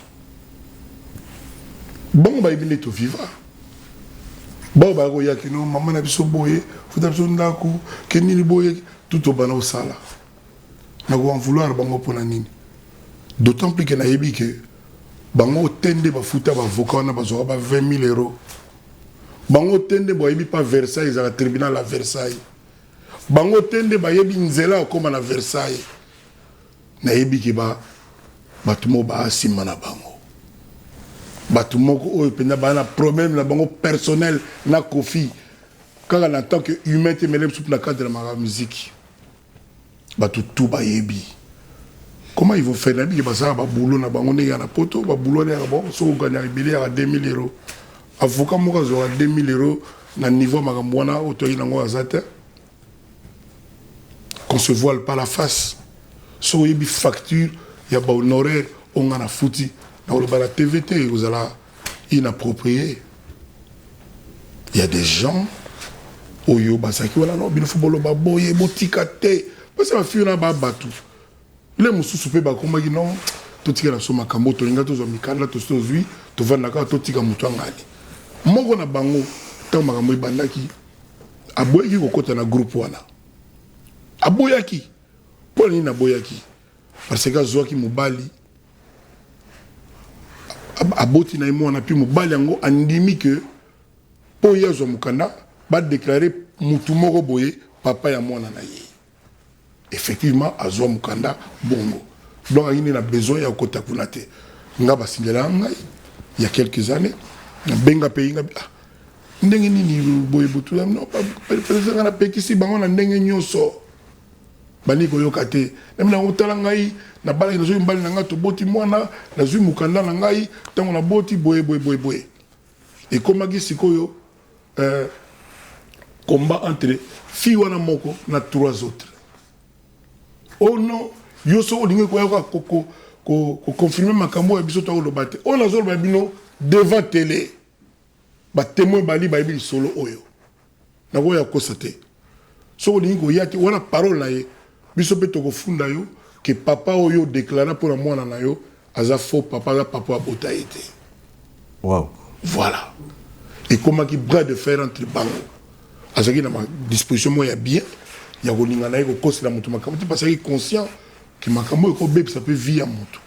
Bon bayebi ne to vivre. Bon ba ko yaki no maman na biso boye, futa biso ndaku, kenini boye tout au bana au sala. Na ko en vouloir bango pona nini. D'autant plus que na yebi que bango tende ba futa ba avocat na ba zo ba 20 000 euros. Bango tende ba yebi pas Versailles à la tribunal à Versailles. Bango tende ba yebi nzela comme na Versailles. Na yebi ki ba batumo ba asima na bango. Batumo ko pena ba na problème na bango personnel na Kofi. Quand en tant que humain te mêlé sous la cadre de la musique. Batu tout ba yebi. Comment ils vont faire la vie? Ils vont boulot na bango ne yana poto, ba boulot ne bon, so gagner billet à 2000 euros. Avocat mo ka zo 2000 euros na niveau makambwana autori nango azata. Qu'on se voile pas la face. So yebi facture, ya ba honoraire on a fouti. Dans le la TVT, vous allez inapproprié. Il y a des gens oyo basaki wala no bino football ba boye botika te. Parce que la fille na ba batu. Les mususu pe ba komaki non totika na soma kambo to linga to zo mikanda to so zui to vanda ka totika mutu ngani. Moko na bango to makambo ibandaki aboyaki kokota na groupe wana. Aboyaki. Pour ni na boyaki. Parce que zoaki mobali aboti na imo na pi mobali yango andimi que po yezo mukanda ba déclarer mutu moko boye papa ya mwana na ye. Effectivement azwa mukanda bongo. Donc il a besoin ya kota kuna te. Nga basindela ngai il y a quelques années na benga pays nga ndenge nini boye butu non président na pekisi bango na ndenge nyonso bani ko yokate na otala ngai na bala na zo mbali na nga to boti mwana na zui mukanda na ngai tango na boti boye et commeagi sikoyo combat entre fi wana moko na trois autres oh non yoso olingi ko yaka ko confirmer makambo ya biso to lobate on a zo babino devant télé ba témoin bali ba bi solo oyo na ko ya kosate so olingi ko yaki wana parole na ye biso pe to ko funda yo que papa oyo déclara pour moi na yo aza faux papa la papa bota été wow voilà et comment qui bras de fer entre bango azaki na ma disposition moi ya bien ya ko linga na ko kosi la mutu makambo parce qu'il est conscient que makambo ko beb ça peut via mutu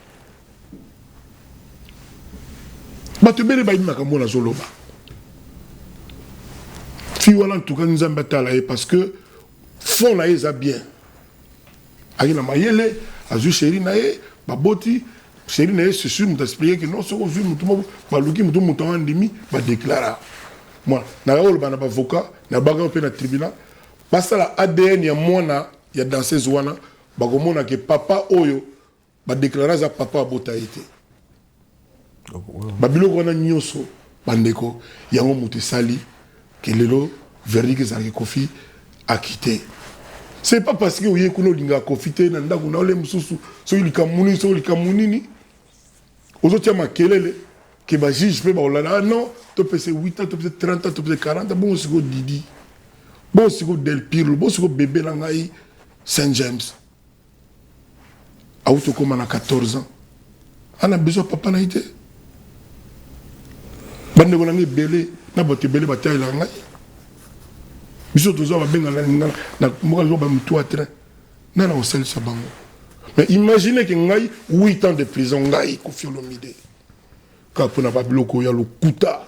bato bele ba makambo na zoloba fi wala en tout cas nous ambatala parce que fond na eza bien ayi na mayele azu chéri na ye baboti chéri na ye c'est sûr nous expliquer que non ce qu'on vu mutu ba luki mutu mutu andimi ba déclara moi na yolo bana ba avocat na baga pe na tribunal passa la ADN ya mwana ya danseuse wana ba komona que papa oyo ba déclara za papa bota été ba biloko wana nyoso bandeko yango mutu sali que lelo verdict za kofi a quitté. C'est pas parce que vous avez un confité dans le monde, vous avez un vous avez que le juge peut dire non, tu peux 8 ans, tu peux 30 ans, tu peux 40 ans, bon, c'est Didi, bon, c'est Del Pirlo, bon, c'est bébé Langaï, Saint James. A où comme on a 14 ans. On a besoin de papa naïté. Bande on a belé, n'a pas de belé bataille Langaï. Biso tozo ba benga na mo zo ba mtu atre na na osel sa bango mais imaginez que ngai 8 ans de prison ngai ko fiolomide ka pona ba biloko ya lokuta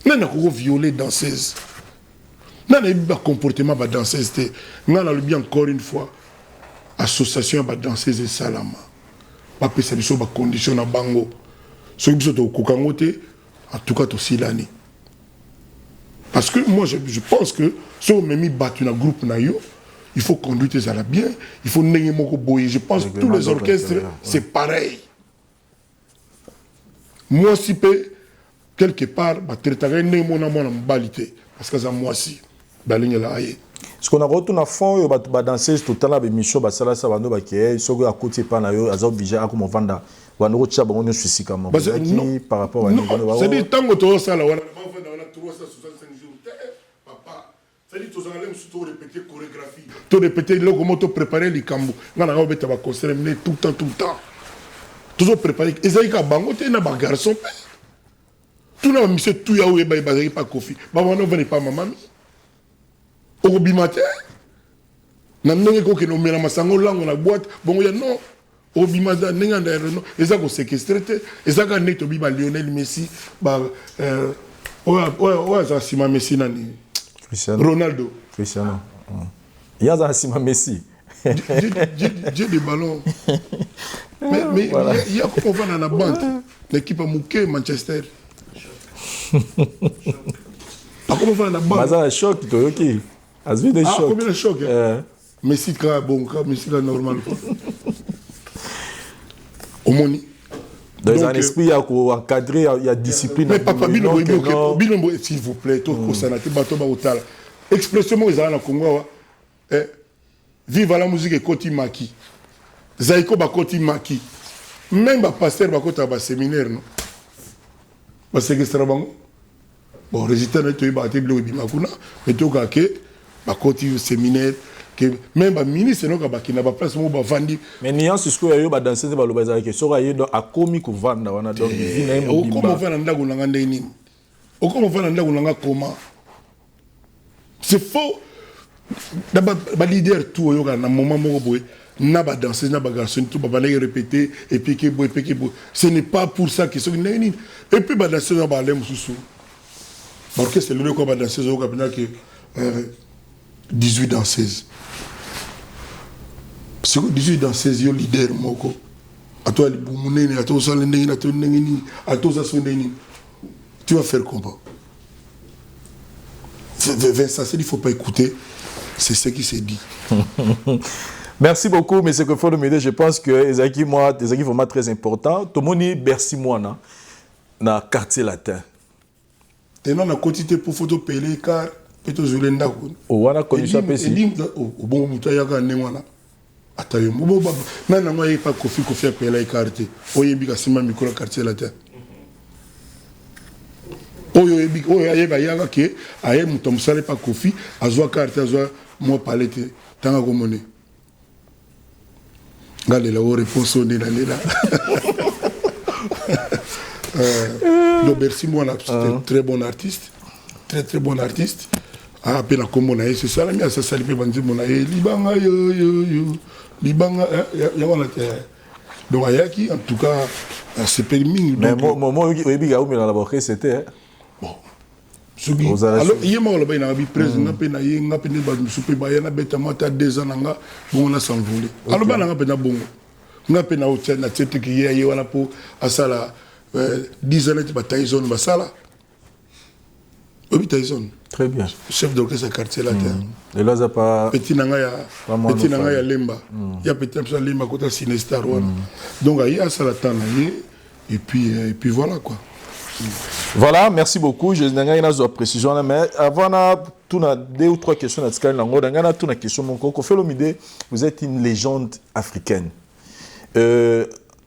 na ko violer danseuse na ba comportement ba danseuse te na le bien encore une fois association ba danseuse et salama ba pesa biso ba condition na bango so biso to kokangote en tout cas to silani. Parce que moi, je pense que si on m'a mis battu dans le groupe, il faut conduire tes ala bien, il faut n'ayez moko boyer. Je pense que tous les orchestres, c'est pareil. Moi aussi, quelque part, je traiterai mon amour en balité. Parce que ça, moi aussi, ce qu'on a retourné à fond, il va danser tout à l'heure, Micho, ça va nous baquer, ce que à côté pas na yo, azao bija à comment vendre, va nous retirer bon nous suis comment. Par rapport à nous. C'est-à-dire tant que tu ça là, on a 365 jours. Papa, c'est-à-dire tu as surtout répéter chorégraphie, tu répéter le comment tu préparer les cambo. On a envie de concert tout le temps. Toujours préparer. Et ça y est bango tu na ba garçon. Tout na monsieur tout ya ou ba pas coffee. Ba on ne venait pas maman. Au bimatin. Na ndenge ko ke no mela masango lango na boîte, bon ya non. Au bimatin ndenge ndere non. Et ça ko séquestré et ça ka neto bi ba Lionel Messi ba ouais ça Sima Messi nani. Cristiano. Ronaldo. Cristiano. Il y a ça Sima Messi. J'ai des ballons. Mais voilà. Il y a comment on va dans la bande. L'équipe a mouqué Manchester. Comment on va dans la bande. Mais ça un choc ok. As vu des chocs. Combien de chocs Messi quand bon quand Messi là normal. Au moni. Dans un esprit, il y a encadré, il y a discipline. Mais papa, Bilombo, s'il vous plaît, tout le expression, ils ont Congo. Vive la musique et Koti Maki. Zaiko Bakoti Maki. Même le pasteur Bakota va séminaire, non? Parce que c'est bon. Bon, résultat, tu es battu le Bimakuna, mais tu as que Bakoti séminaire. Même le ministre qui n'a pas place pour vendre. Mais nuance c'est ce que yo ba danser ba lobaza ke so raye donc a komi ku vanda wana donc vina mo bimba. Comment vendre ndago nanga ndeni? Comment vendre ndago nanga comment? C'est faux. D'abord ba leader tout yo na moment moko boy na ba danser na ba garçon tout ba les répéter et puis que boy. Ce n'est pas pour ça que so ndeni. Et puis ba danser na ba lem susu. Parce que c'est le ko ba danser au cabinet que 18 danseuses. Parce que 18 danseuses, ils sont leader. à toi les boumounés, à toi ça les nègres, à toi ça sont des nègres. Tu vas faire comment? Vincent, il ne faut pas écouter, c'est ce qui s'est dit. Merci beaucoup, M. Kofi Olomide. Je pense que Ezaki vraiment très important. Tout le monde est Bercy moi dans le quartier latin. Et non, on a continué pour photo payer car peut-être je l'ai dit. On a connu ça petit. Au bon moment, il y a un néwana. Attends, bon, non, non, il n'y a pas Kofi à payer la carte. Oye, il y a un micro quartier latin. Oye, il y a un qui a un tomsale pas Kofi, à zoa carte, à zoa moi palette, tant que monnaie. Regardez la réponse au nez là. Donc Bercy moi c'est un très bon artiste, très bon artiste. À peine comme on a c'est ça la mienne ça salipé bandi mon a libanga yo libanga ya on a donc ayaki en tout cas c'est permis. Mais moment où il y a eu la laboratoire c'était bon. Alors hier moi le bain a bi président pena ye nga pena ba soupe ba ya na beta mata 2 ans nga bon on a s'envolé. Alors ba nga pena bon nga pena au tient na tete qui ye wana pour asala 10 ans de Tyson Basala. Oui, Tyson. Très bien. Chef d'orchestre quartier latin. Et là, ça pas. Petit Nangaya Lemba. Il y a petit Nangaya Lemba côté Sinestar. Donc, il y a ça la temps. Et puis voilà quoi. Voilà, merci beaucoup. Je n'ai pas de précision. Mais avant, tu as 2 ou 3 questions. Tu as une question. Kofi Olomide, vous êtes une légende africaine.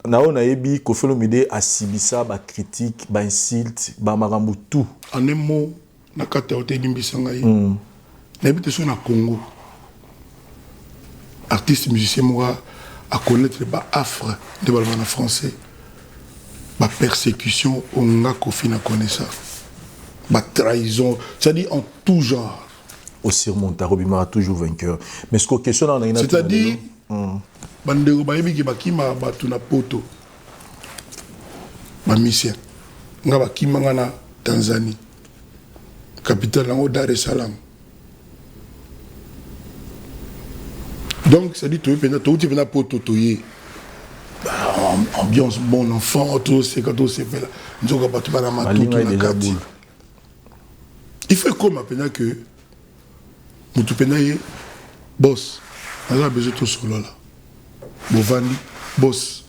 Nao naebi Kofi Olomide asibisa ba critique ba insulte ba marambo tout en un mot na kata hotel limbisanga yi na bité so na Congo artiste musicien moi à connaître ba affre de balbana français ba persécution on a Kofi na connaît ça ba trahison c'est-à-dire en tout genre au surmontable Bimara toujours vainqueur mais ce que question on a c'est-à-dire bandeko bayebi ki bakima batu na poto ba mission nga bakima nga na Tanzanie capitale en Dar es Salaam donc ça dit tu pena poto toye ambiance bon enfant tout c'est quand on s'est fait là nous on batu bana matu na kati il faut comme pena que mutu pena ye boss on a besoin tout solo là Bovani, boss.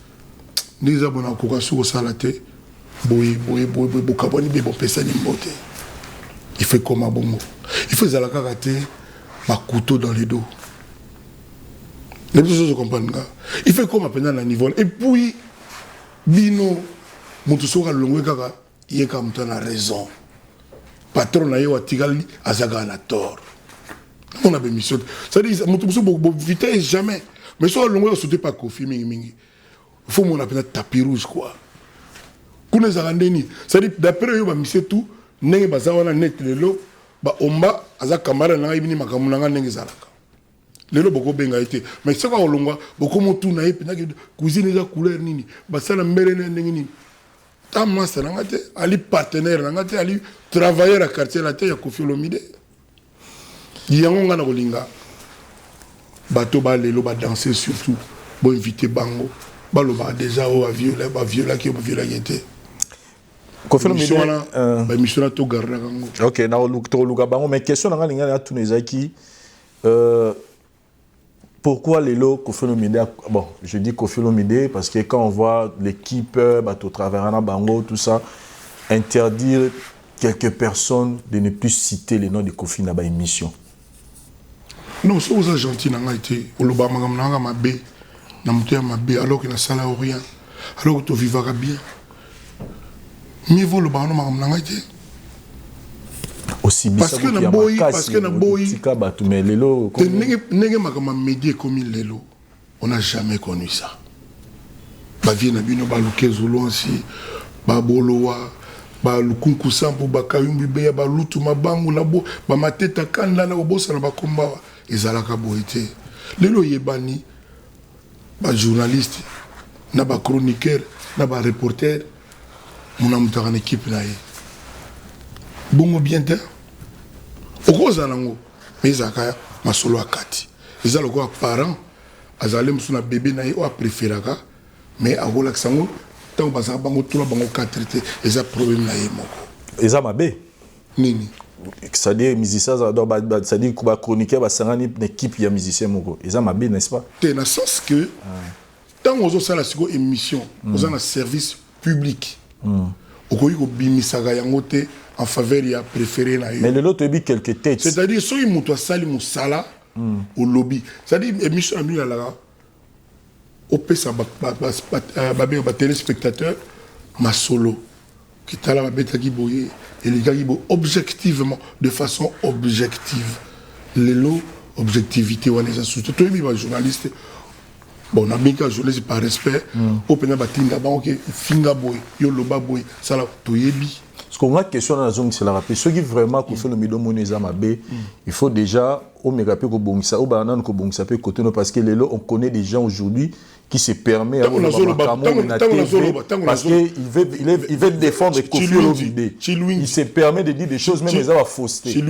Nous avons encore sur salaté. Bokaboni, bon pesa ni mbote. Il fait comme un bon mot. Il faut zalaka rater ma couteau dans les dos. Les choses se comprennent. Il fait comme un à niveau. Et puis, bino, mon sera longue kaka, il est comme tu as raison. Patron na yo atigali azaga na tort. On a mission. Ça dit, mon vitesse jamais. Mais si on ne saute pas Kofi mingi, il faut qu'on appelle tapis rouge quoi. Kuna zarandeni, c'est-à-dire d'après eux, monsieur tout, n'est pas ça on a net le lot, bah omba aza kamara na ibini makamuna nenge zalaka. Le lot beaucoup benga été, mais ça on longa, beaucoup mon tout na epina cuisine za couleur nini, bah ça na mbere nenge nini. Ta master ngate, ali partenaire ngate, ali travailleur à quartier la terre ya Kofi Olomide. Yango ngana kolinga. Bateau ba lelo ba danser surtout bon inviter bango ba lo ba déjà au viola qui viola était Kofi Olomide ba mission to garna kango OK na to luka bango mais question nga linga na tunezaki pourquoi lelo Kofi Olomide bon je dis Kofi Olomide parce que quand on voit l'équipe bateau travailler na bango tout ça interdire quelques personnes de ne plus citer les noms de Kofi na ba émission. Non, c'est aux Argentines qui ont été au Lobama, ma bé, alors qu'il a ça là ou rien, alors que tu vivras bien. Mieux vaut le baron n'a été. Aussi bien parce que na boy, mais lelo. N'est ma médié comme il lelo. On n'a jamais connu ça. Ba vie na bino ba lukezolo ainsi, ba bolowa. Ba lukunku sampo ba kayumbi beya ba lutu mabangu na bo ba mateta kanda na bosa na ba komba ezalaka boité lelo yebani ba journaliste na ba chroniqueur na ba reporter mona mutaka na équipe na ye bongo bien te okoza nango ezaka masolo akati ezaloko parent azale musuna bébé na ye o préféraka mais à Rolaksango, tant que ça bango tout la bango quatre traité, et ça problème là est moko. Et ça m'a bé. Nini. C'est-à-dire musicien, c'est-à-dire qu'on va chroniquer, bah ça une équipe il y a musicien moko. Et ça m'a bé, n'est-ce pas? Dans le sens que tant qu'on a la seconde émission, on a un service public. On a eu bimissaga yangote en faveur de préféré na yo. Mais le lot tu as quelques têtes. C'est-à-dire si il muto sali musala au lobby. C'est-à-dire émission à là là. Au pesa ba téléspectateur ma solo qui t'a la bête qui boye et les gars qui boye objectivement de façon objective. Les lots objectivité on les a surtout toi les journalistes. Bon, on a bien qu'un journaliste par respect, au pénal batinga, bah ok, finga boy, yo loba boy, ça la toyebi. Parce qu'on a une question dans la zone, c'est la rappel. Ceux qui vraiment ont fait le milieu monnaie il faut déjà au méga peu au banane côté parce que les lots on connaît des gens aujourd'hui qui se permettent parce qu'il veut défendre Kofi Olomide. Il se permet de dire des choses même les a fausseté.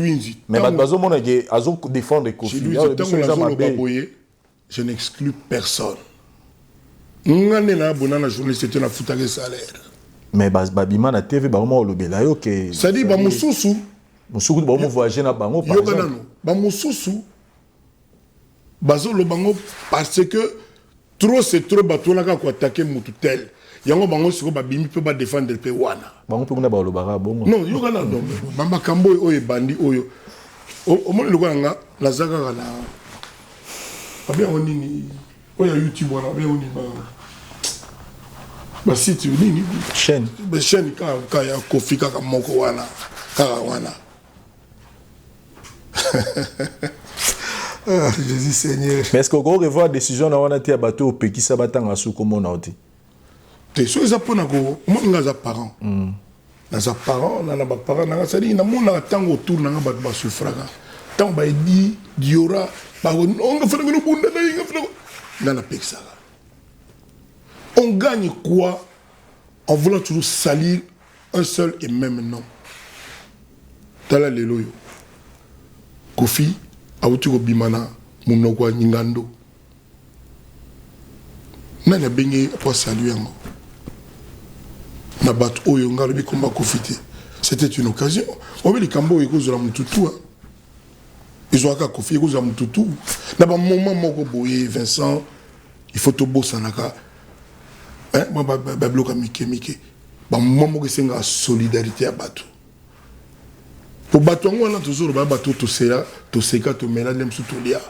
Mais bazomo na ge azo défendre Kofi. Je n'exclus personne. Ngane na bonana journaliste c'était na futage salaire. Mais babima na TV ba mo lobela yo ke. Ça dit ba mususu ba mo voyager na bango par exemple. Ba mususu bazo lo bango parce que trop c'est trop bato na ka ko attaquer mutu tel. Yango bango siko ba bimi pe ba défendre pe wana. Bango pe kuna ba lobara bongo. Non, yo kana do. Mamba kambo oyo bandi oyo. O mo le nga la zaka kana. Bien on nini oya YouTube wana bien on nini ba site nini chaîne ka ya Kofi kaka moko wana ah Jésus Seigneur. Mais est-ce qu'on va revoir décision na wana te bateau au Peki sabatanga su comme on a dit te so za pona ko mo ngaza parent na za parent na ba parent na ça dit na mona tango autour na ba ba souffraka tant ba di diora on gagne quoi en voulant toujours salir un seul et même nom. Tala lelo yo. Kofi awuti ko bimana munokwa nyingando. Nana bengi pour saluer ngo. Na bat oyo ngalo bi komba Kofi. C'était une occasion. On veut les cambo eko zola mututu. Ils ont encore confié aux hommes tout. D'abord, moment où boye Vincent, il faut tout bosser naka. Hein, moi bloquer Mickey. Bah moment où c'est une solidarité à bateau. Pour bateau on a toujours ba bateau tout ça, tout seka tout mela dem sous tout lia.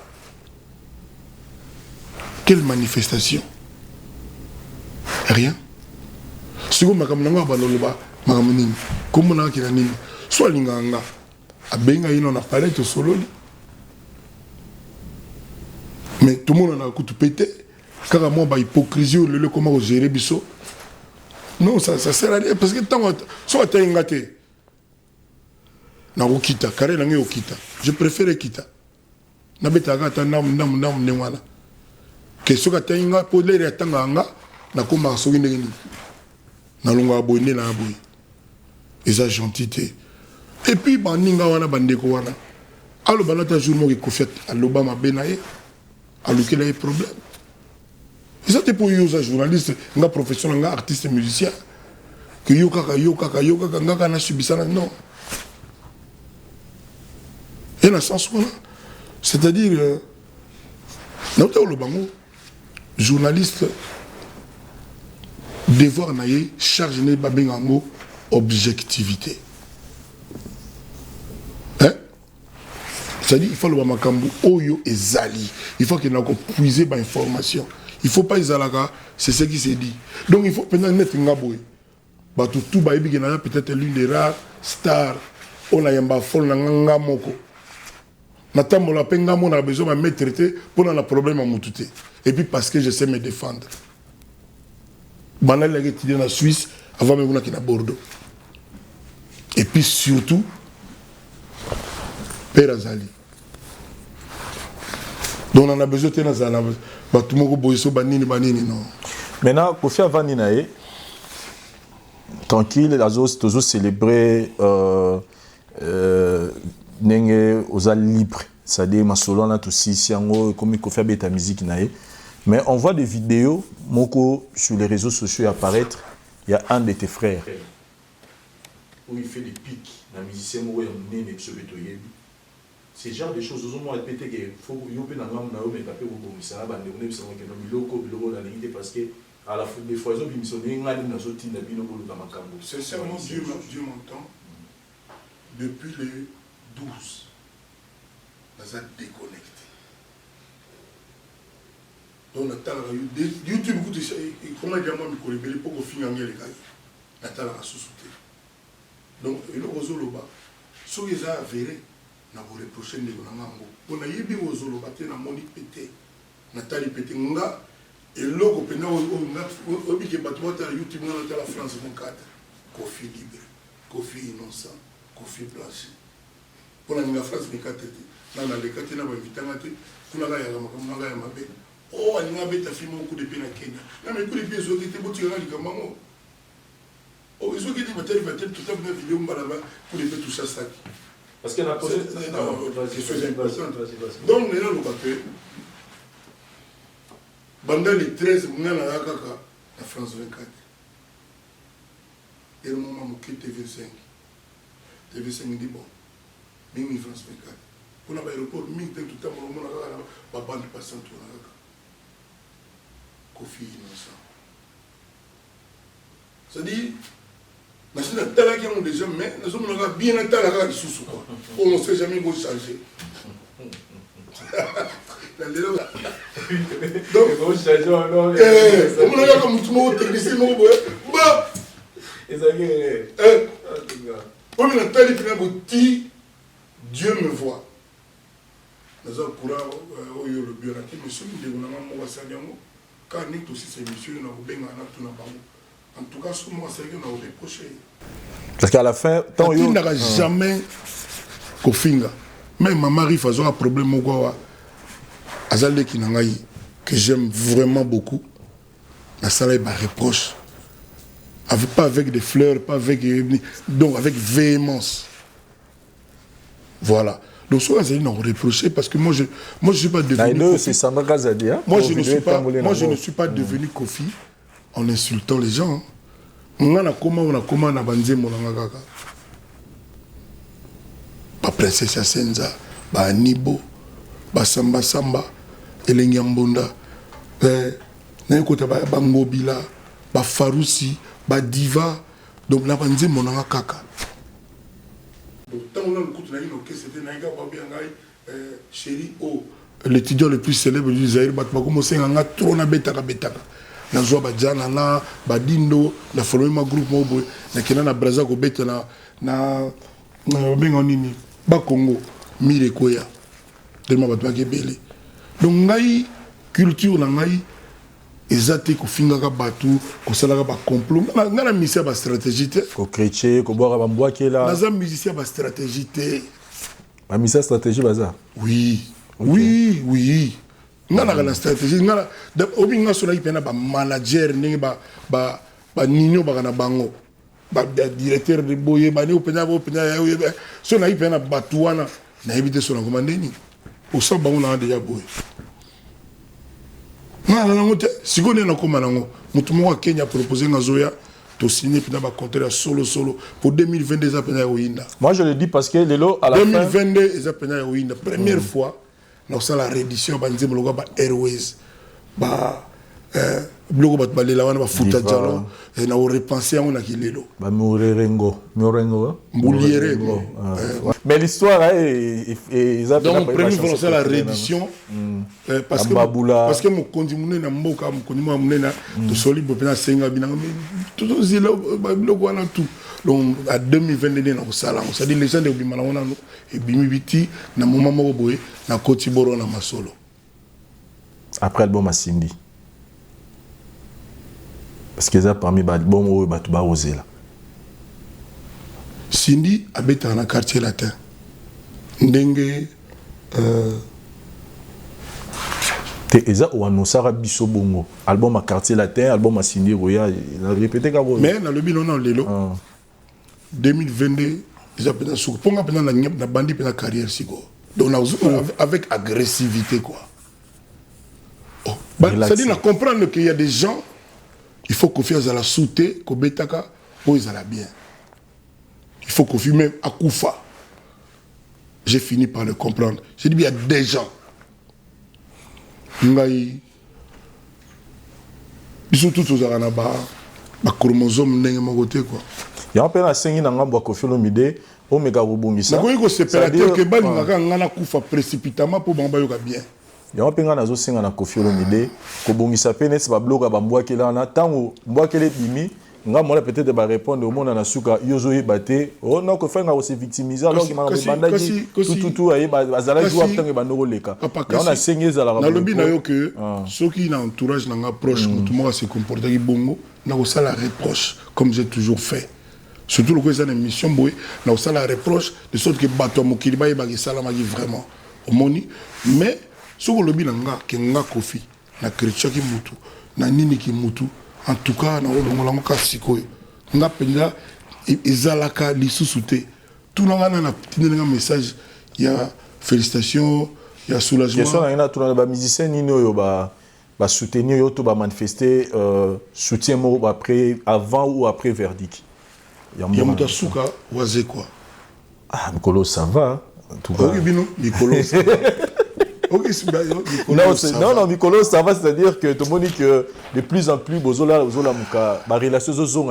Quelle manifestation? Rien. Si vous m'akamnanga ba loloba, makamnini. Comme on a qui na nini? Soit linganga. Abenga ino na parler to sololi. Mais tout le monde a un coup de pété. Car moi, hypocrisie, le comment gérer biso. Non, ça sert à rien. Parce que tant que soit tu es engagé, na okita, carré na okita. Je préfère kita. Na beta gata nam newala. Que ce que tu es engagé pour les retanga na koma soki ndeni. Na longa boine na boy. Et ça gentillité. Et puis baninga wana bandeko wana. Allo banata jour mo ki Kofi alobama benaye. Alors qu'il y a des problèmes. Et ça, c'est pour les journalistes, les professionnels, les artistes et musiciens. Que nga subi ça. Non. Et dans ce sens-là, c'est-à-dire, journaliste, devoir naïe, charge de babingango, objectivité. C'est-à-dire, il faut le makambu oyo et zali. Il faut qu'il y ait puiser par information. Il ne faut pas izalaka, c'est ce qui s'est dit. Donc il faut peut-être mettre ngaboy. Tout peut-être l'une des rares stars. On a yamba fol na ngamoko. Natamo la penga on a besoin de me traiter pour un problème à moutouté. Et puis parce que je sais me défendre. Banal est étudié en Suisse avant même qu'il à Bordeaux. Et puis surtout Père Azali. Donc on a besoin de Nazala. Tout le monde boiso banini non. Maintenant, Kofi Avaninae, tranquille, les autres toujours célébrer nenge oza libre. C'est-à-dire ma solo na tout si siango comme Kofi abeta musique nae. Mais on voit des vidéos, Moko, sur les réseaux sociaux apparaître. Il y a un de tes frères. Où il fait des pics. La musicien, c'est genre de choses, peut-être qu'il faut parce que à la fois des fois, sincèrement, Dieu m'entend. Depuis les 12, on a déconnecté. Donc, on a YouTube, comment dire, moi, je ne peux pas finir les gars. On a sous-souté. Donc, il y a des gens qui ont avéré. Na vous reprocher les gens. On a eu des gens qui ont monique pété. Nathalie pété. Nga et l'autre pena au bique battement à YouTube dans la France 24. Kofi libre, Kofi innocent, Kofi blanchi. Pour la France 24. Là na les quatre na ba invitangate. Kuna ga ya makamanga ya mabe. Oh alinga beta film au coup de pena Kenya. Na mais coup de pied zo qui était boti ga likamamo. Oh ils ont qui dit battre tout ça une vidéo malaba coup de tout ça sac. Parce qu'elle a posé donc, nous avons fait pendant les 13 mois, nous avons la France 24. Et le moment où on TV5, TV5 dit bon, nous France 24. Pour l'aéroport, nous avons tout le temps, nous avons bande passante. Kofi innocent. C'est-à-dire, nous avons déjà, mais nous avons bien entendu sous quoi. On ne sait jamais où changer. Donc, on a comme tout le monde technicien, Dieu me voit. Nous avons courant au le bureau, mais si nous devons quand nous aussi ces messieurs, nous avons bien en tout cas, ce moment, c'est que nous avons reproché. Parce qu'à la fin, tant il n'aura jamais Kofinga. Même ma mari faisant un problème au Goa, Azalé Kinangaï, que j'aime vraiment beaucoup, la salle m'a reproche. Pas avec des fleurs, pas avec. Donc avec véhémence. Voilà. Donc, soit Azalé n'a reproché parce que moi, je ne suis pas devenu. C'est Sandra Gazadi. Hein? Moi, je ne suis pas devenu Kofi en insultant les gens. On a comment na banze monanga kaka. Ba princesse Asenza, ba Anibo, ba Samba Samba, Elengi Mbonda, na kota ba Ngobila, ba Farousi, ba Diva, donc na banze monanga kaka. Donc tant on a le coup de naïno que c'était naïga ba bien ngai chéri O, l'étudiant le plus célèbre du Zaïre, ba comme nganga trop na betaka. Na joa badjana na badindo na follow ma groupe mobo na kina na braza ko beta na benga nini ba Congo mire koya tellement batwa ke belé donc ngai culture na ngai ezate ko finga ka batu ko sala ka ba complot ngana musicien ba stratégie te ko chrétien ko boire ba mbwake là na musicien ba stratégie te ba musicien stratégie baza oui okay. oui ngana la stratégie ngana obi nga sola ipena ba manager ndenge ba ninyo ba kana bango ba directeur de boye ba ne opena so na ipena batuana na éviter so na komandeni au sa bango na déjà boye ngana na ngote sikone na koma nango mutu mo wa Kenya proposer ngazoya to signer pena ba contrat solo pour 2022 za pena yoinda. Moi je le dis parce que lelo à la 2022 za pena yoinda première fois. Nous avons la réédition de Airways. Blogo batbalela wana bafuta jalo na repenser on a kilelo ba Murengo Mbulierengo mais l'histoire est donc premier français la réédition parce que mon condimune na mboka mon condimune munena to soli bopena senga binanga tout zilo blogo wana tout donc à 2022 na kosala on dit les gens de bimala wana et bimibiti na moment moko boye na Kotiboro na Masolo après album à Cindy. Parce que ça parmi les bons qui ont osé là. Cindy habite dans le quartier latin. Ndenge. Et ça, on a ça biso bongo. Album à quartier latin, album à Cindy Roya. Il a répété quand même. Mais dans le bilan, lelo. 2022, ils appellent ça. Pour moi, na bandi pour la carrière sigo. Donc avec agressivité quoi. Oh, C'est-à-dire comprendre qu'il y a des gens, il faut qu'on fasse à la souté, qu'on betaka, où ils allaient bien. Il faut qu'on fasse même à Koufa. J'ai fini par le comprendre. J'ai dit, il y a des gens. Ils sont tous aux Aranaba, les chromosomes n'ont pas côté quoi. Il y a un peu de sengi dans le Koffi Olomide, au méga rebondissement. C'est-à-dire que les gens ont Koufa précipitamment pour que bien. Il y a un peu de sengi dans Koffi Olomide, que rebondissement peut pas bloquer à Bamboua qui est là en attendant, Bamboua qui est bimi. Nga moi peut-être de répondre au monde na suka yozo yebate oh non que fanga aussi victimiser alors que mara bandaki tout ayi bazala joua tanga bandoko leka on a sengi za la na lobi na yo que ceux qui na entourage na nga proche tout monde se comporter ki bongo na ko sala reproche comme j'ai toujours fait surtout le quoi une émission boy na ko sala reproche de sorte que bato mokili ba yeba ki sala maki vraiment au moni mais ce que lobi na nga ke nga Kofi na chrétien ki mutu na nini ki mutu. En tout cas, nous avons tout un message. Il y a félicitations, il y a soulagement. Les musiciens qui soutenir, manifester soutien avant ou après verdict. Il y a Moutasuka, Oazé quoi. Ah, Mikolo, ça va. Mikolo, ça va. Non, Mikolo, ça va, c'est-à-dire que tout le monde dit que de plus en plus, Bozola Mouka, ma relation Zozo,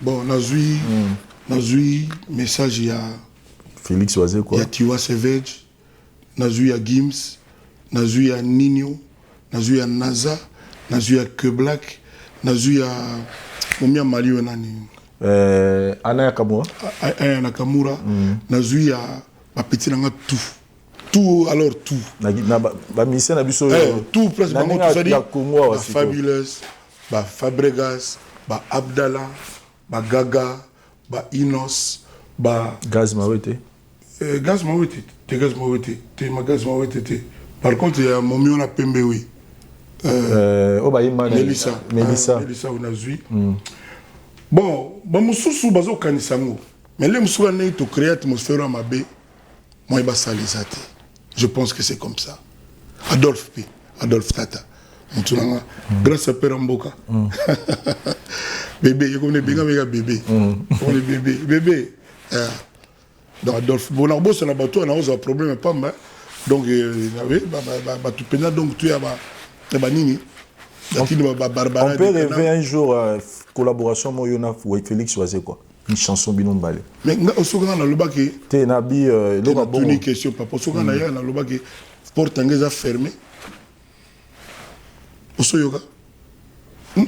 bon, Nazui, message, il y a Félix Oazé, quoi. Il y a Tiwa Savage, Nazui, il y a Gims, Nazui, il y a Nino, Nazui, il y a Naza, Nazui, il y a Keblack, Nazui, il y a Momia Mali, Anaya Kamura. Anaya Nakamura, Nazui, il y a ma petite nanga tout. Tout, alors tout. Tout, presque. Fabulous, Fabregas, Abdallah, Gaga, Inos, Gaz Mawete. Gaz Mawete. Par contre, il y a Momion à Pembe, oui. Melissa. Melissa, on a vu. Bon, Moussou, Bazo Kanisango. Mais les Moussou, on a créé l'atmosphère à Mabé. Moi, il va salisater. Je pense que c'est comme ça. Adolphe Tata. Grâce à Père Mboka. Bébé, je connais bien bébé. Bébé. Donc Adolphe, bon, on a un bateau, on a un problème, pas mal. Donc, tu peux donc tu as nini. On peut rêver un jour collaboration avec Félix Oazé quoi. Une chanson binombalé. Mais au second dans le bac t'es nabi le une question papa au second dans le bac porte anglaise fermée. Au soyoga.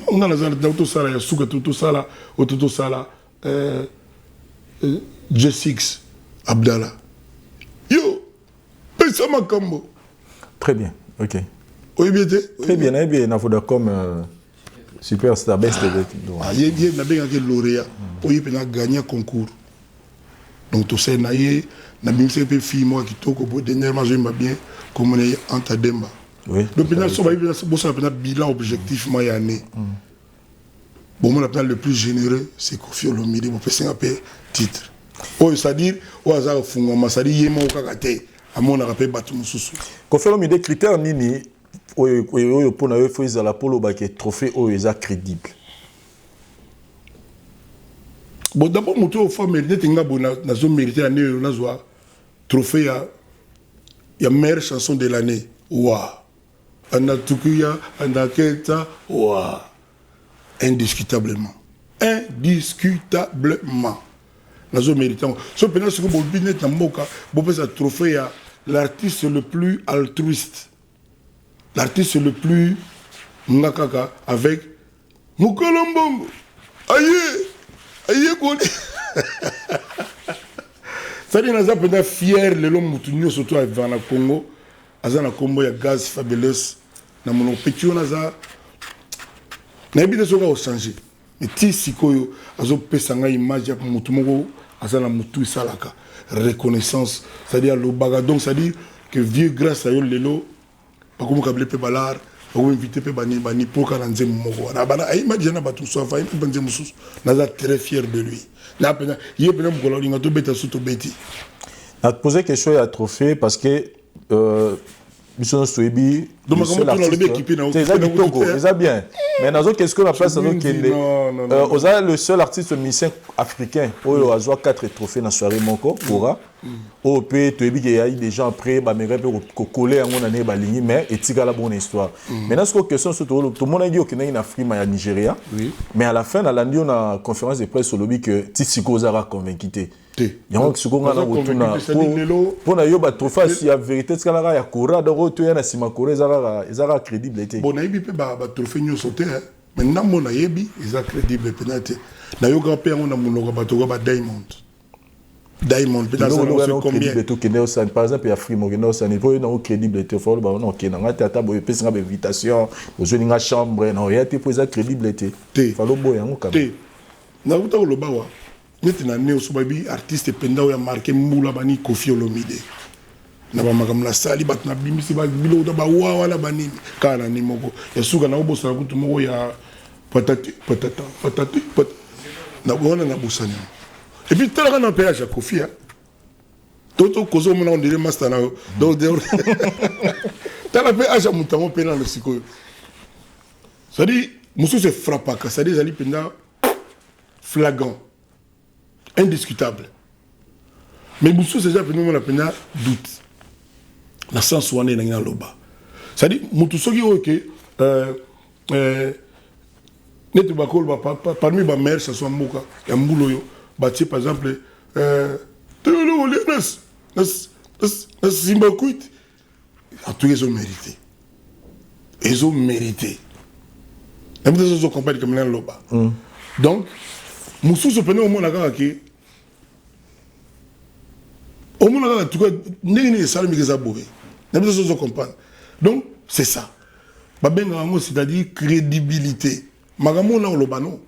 On a la zone d'auto sala ya suka tout sala autoto sala J6 Abdallah. Yo pesa makambo. Très bien. OK. Oui bien. Très bien, bien na foda comme superstar best de il y a bien que lauréat il peut gagner concours donc tout ça na bien c'est fille moi qui toko dernièrement je m'a bien comme on est en Tademba oui donc bien ça va bilan objectif moi y année bon mon appel le plus généreux c'est Koffi Olomide pour passer un peu titre c'est-à-dire au hasard fungoma ça dit yema okakate à mon rappel batu mususu Koffi Olomide critère nini oyo pona yo faut ezala polo ba ke trophée oyo eza crédible. Bon d'abord moto au fois mérité nga bona na zo mérité année na zo trophée ya meilleure chanson de l'année. Wa. Ana tukuya ana keta wa. Indiscutablement. Na zo mérité. So pena ce que bo binet na mboka bo pesa trophée ya l'artiste le plus altruiste. L'artiste le plus ngakaka avec Mukolombongo. Aïe Koli. Ça dit naza pena fier le long mutunyo surtout avec Vana Congo. Azana Congo ya gaz fabuleux na mono petit naza. Na ebide soka au changer. Mais ti sikoyo azo pesanga image ya mutumoko azana mutu salaka reconnaissance, c'est-à-dire le baga donc c'est-à-dire que vieux grâce à yo lelo pas comme câble pe balar pas comme invité pe bani pour quand nzem moko na bana ay imagine ba tout so fa pe banze mususu naza très fier de lui na pena yé pena mukolo linga to beta suto beti na te poser question ya trophée parce que biso soyebi Donc, comment tu as le équipé dans c'est ça Togo, c'est ça bien. Mais dans qu'est-ce qu'on a fait ça le seul artiste musicien africain où il a 4 trophées dans la soirée Moko Kora. Au pays tu il y a des gens après bah mais peut coller en année ba ligne mais et la bonne histoire. Maintenant ce question sur tout le monde a dit qu'il y a une Afrique mais Nigeria. Mais à la fin à lundi on a conférence de presse sur le lobby que Tissiko Zara convaincu. Il y a un second pour na yo ba trophée si la vérité c'est la ya Kora donc tu y a na sima Kora Zara crédibilité. Bon na yebi pe ba trophée nyo sauté maintenant mon na yebi ils crédible penalty. Na yo grand père on a mon ba to ba Diamond peut-être ça combien par exemple il y a Free ça niveau non crédibilité fort ba non OK na tata boy pesa nga invitation besoin nga chambre non ya te poser crédibilité falo boy yango kam na uta lo bawa neti na neo so babi artiste penda ya marqué mbula bani Koffi Olomide na ba makam la sali bat na bimisi ba bilo da ba wa wala bani kana ni moko ya suka na obosa kutu moko ya patati na bona na busanya. Et puis, tu as un péage à Kofi. Toto Kozo, on dirait Master. Donc, tu as un péage à Moutamon Pénan le Siko. Ça dit, Moussou se frappe à ça dit, Zali Pénan flagrant, indiscutable. Mais Moussou, c'est déjà Pénan, on a Pénan doute. La sens où on est dans le loba. Ça dit, Moutou Sogi, ok, net bakol, parmi les mères, ça soit Mouka, il y a Mouloyo. Bâti par exemple Simbakuit. En tout cas, ils ont mérité. Ils ont mérité. Même des autres compagnies comme l'Anloba. Donc, Moussou se prenait au monde à qui au monde à tout cas, n'est pas salé, mais ils ont bouvé. Même des autres compagnies. Donc, c'est ça. C'est-à-dire crédibilité. Magamo là, l'Oba non.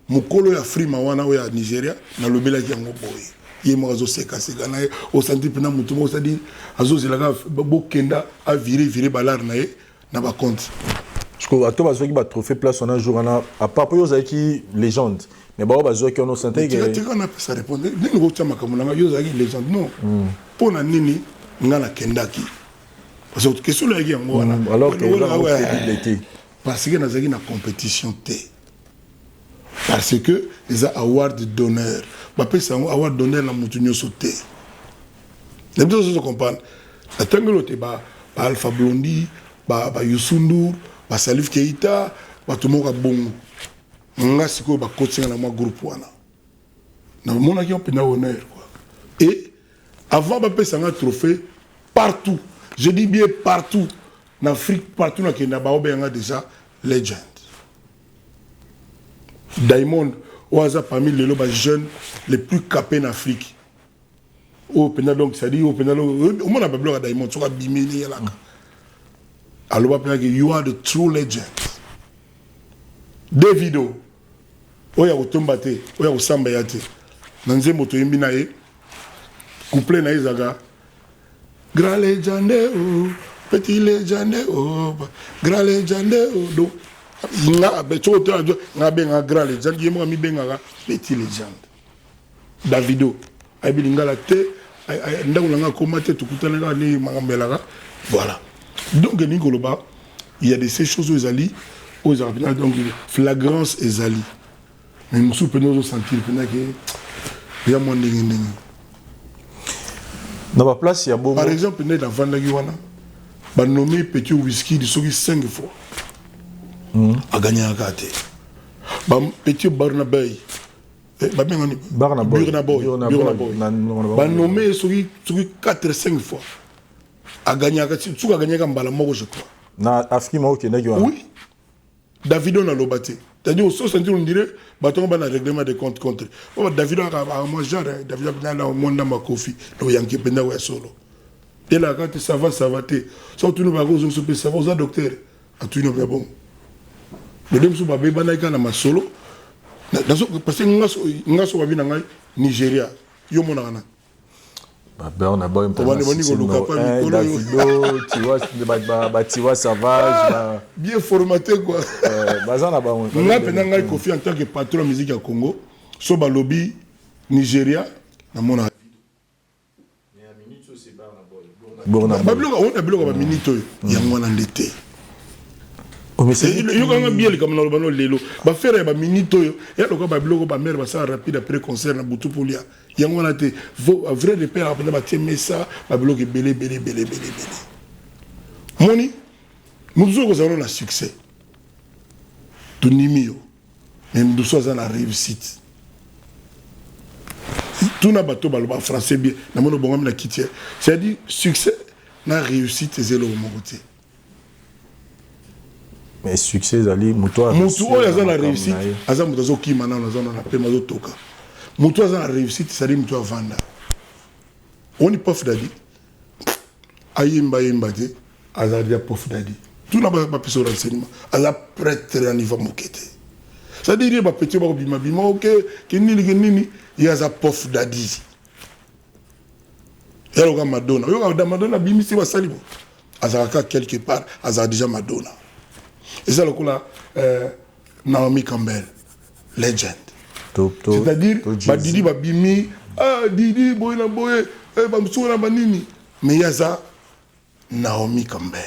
Mukolo ya frima wana ya Nigeria na lobela ki yango boy ye mo azo seka na o senti pena mutu mo sadi azo zelaka bo kenda a virer balar na ye na ba compte je crois to bazo ki ba trophée place on a jour na à part yo za ki légende mais ba bazo ki on o senti que tu on a pas ça répondre ni ngo tama kamuna yo za ki légende non pona nini ngana kendaki parce que question la ki yango wana alors que là parce que na zaki na compétition té. Parce que les awards d'honneur, c'est un award d'honneur la moutonio sauté. Les deux se comprennent. La tangle ba Alpha Blondy, ba Youssou N'Dour, ba Salif Keita, ba tout le monde bon. Nga siko ba coaching na moi groupe wana. Na mon aki on peut honneur quoi. Et avant ba pesa un trophée partout. Je dis bien partout. En Afrique partout na Kenya ba obenga déjà legend. Diamond, Oaza parmi les jeunes les plus capés en Afrique. Au pénal donc ça dit au pénal au monde a pas bloqué Diamond sur bimini là. Alors va you are the true legend. Davido, oya otombate, oya osamba yate. Nanze moto yimbi na ye. Couple na izaga. Grand legend oh, petit legend oh, grand legend oh. Donc nga beto to nga benga grand legend yemo mi benga petit legend Davido ay bilinga la te ay ndawula nga komate tukutana nga ni magambela voilà donc ni koloba il y a de ces choses aux ali aux arabes donc flagrance et ali mais nous soupenons sentir que ya mon ndingi dans ma place il y a par exemple né dans Vandagi wana ba nommé petit whisky de soki 5 fois a gagné un gâté. Petit Barnaboy. Barnaboy. Bah nommé sur 4-5 fois. A gagné un gâté. Tu as gagné un balamoro, je crois. Na Afrique marocaine. Oui. Davido n'a pas battu. C'est-à-dire au sens où on dirait, bâton ban règlement de compte contre. Davido a moi genre, Davido a dans le monde dans ma Kofi, le Yankee penda ouais solo. Et là quand ça va, sans tout nous va cause on ça va aux docteur. A tout nous va bon. Le dem souba be banaka na masolo parce que ngaso babi na ngai Nigeria yo mona kana ba Burna Boy Davido tu vois tu vois Savage bien formaté quoi bazana ba on nga pena ngai Koffi en tant que patron musique à Congo so ba lobby Nigeria na mona babiloko on a biloko ba minute yango na ndete yo quand bien les comme na lobano lelo ba faire ba minute ya loka ba biloko ba mère ba ça rapide après concert na butu polia yango na te vrai de père après ba tiemé ça ba biloko belé moni nous avons un succès tout nimio même nous sommes en réussite tout na bateau baloba français bien na mono bongo na kitié c'est-à-dire succès na réussite zéro mon côté mais succès ali muto oyo na réussite aza muto zo kima na zona na pe mazo toka muto aza na réussite c'est-à-dire muto avanda on est pof dadi ayimba te aza dia pof dadi tout na ba peso renseignement aza prêtre à niveau mokete c'est-à-dire ba petit ba bima OK que nini il y a za pof dadi yalo ka Madonna yo ka Madonna bimi si basali bo azaka quelque part aza déjà Madonna et ça le coup là Naomi Campbell legend c'est-à-dire ba Didi ba bimi Didi boy ba msura ba nini mais yaza Naomi Campbell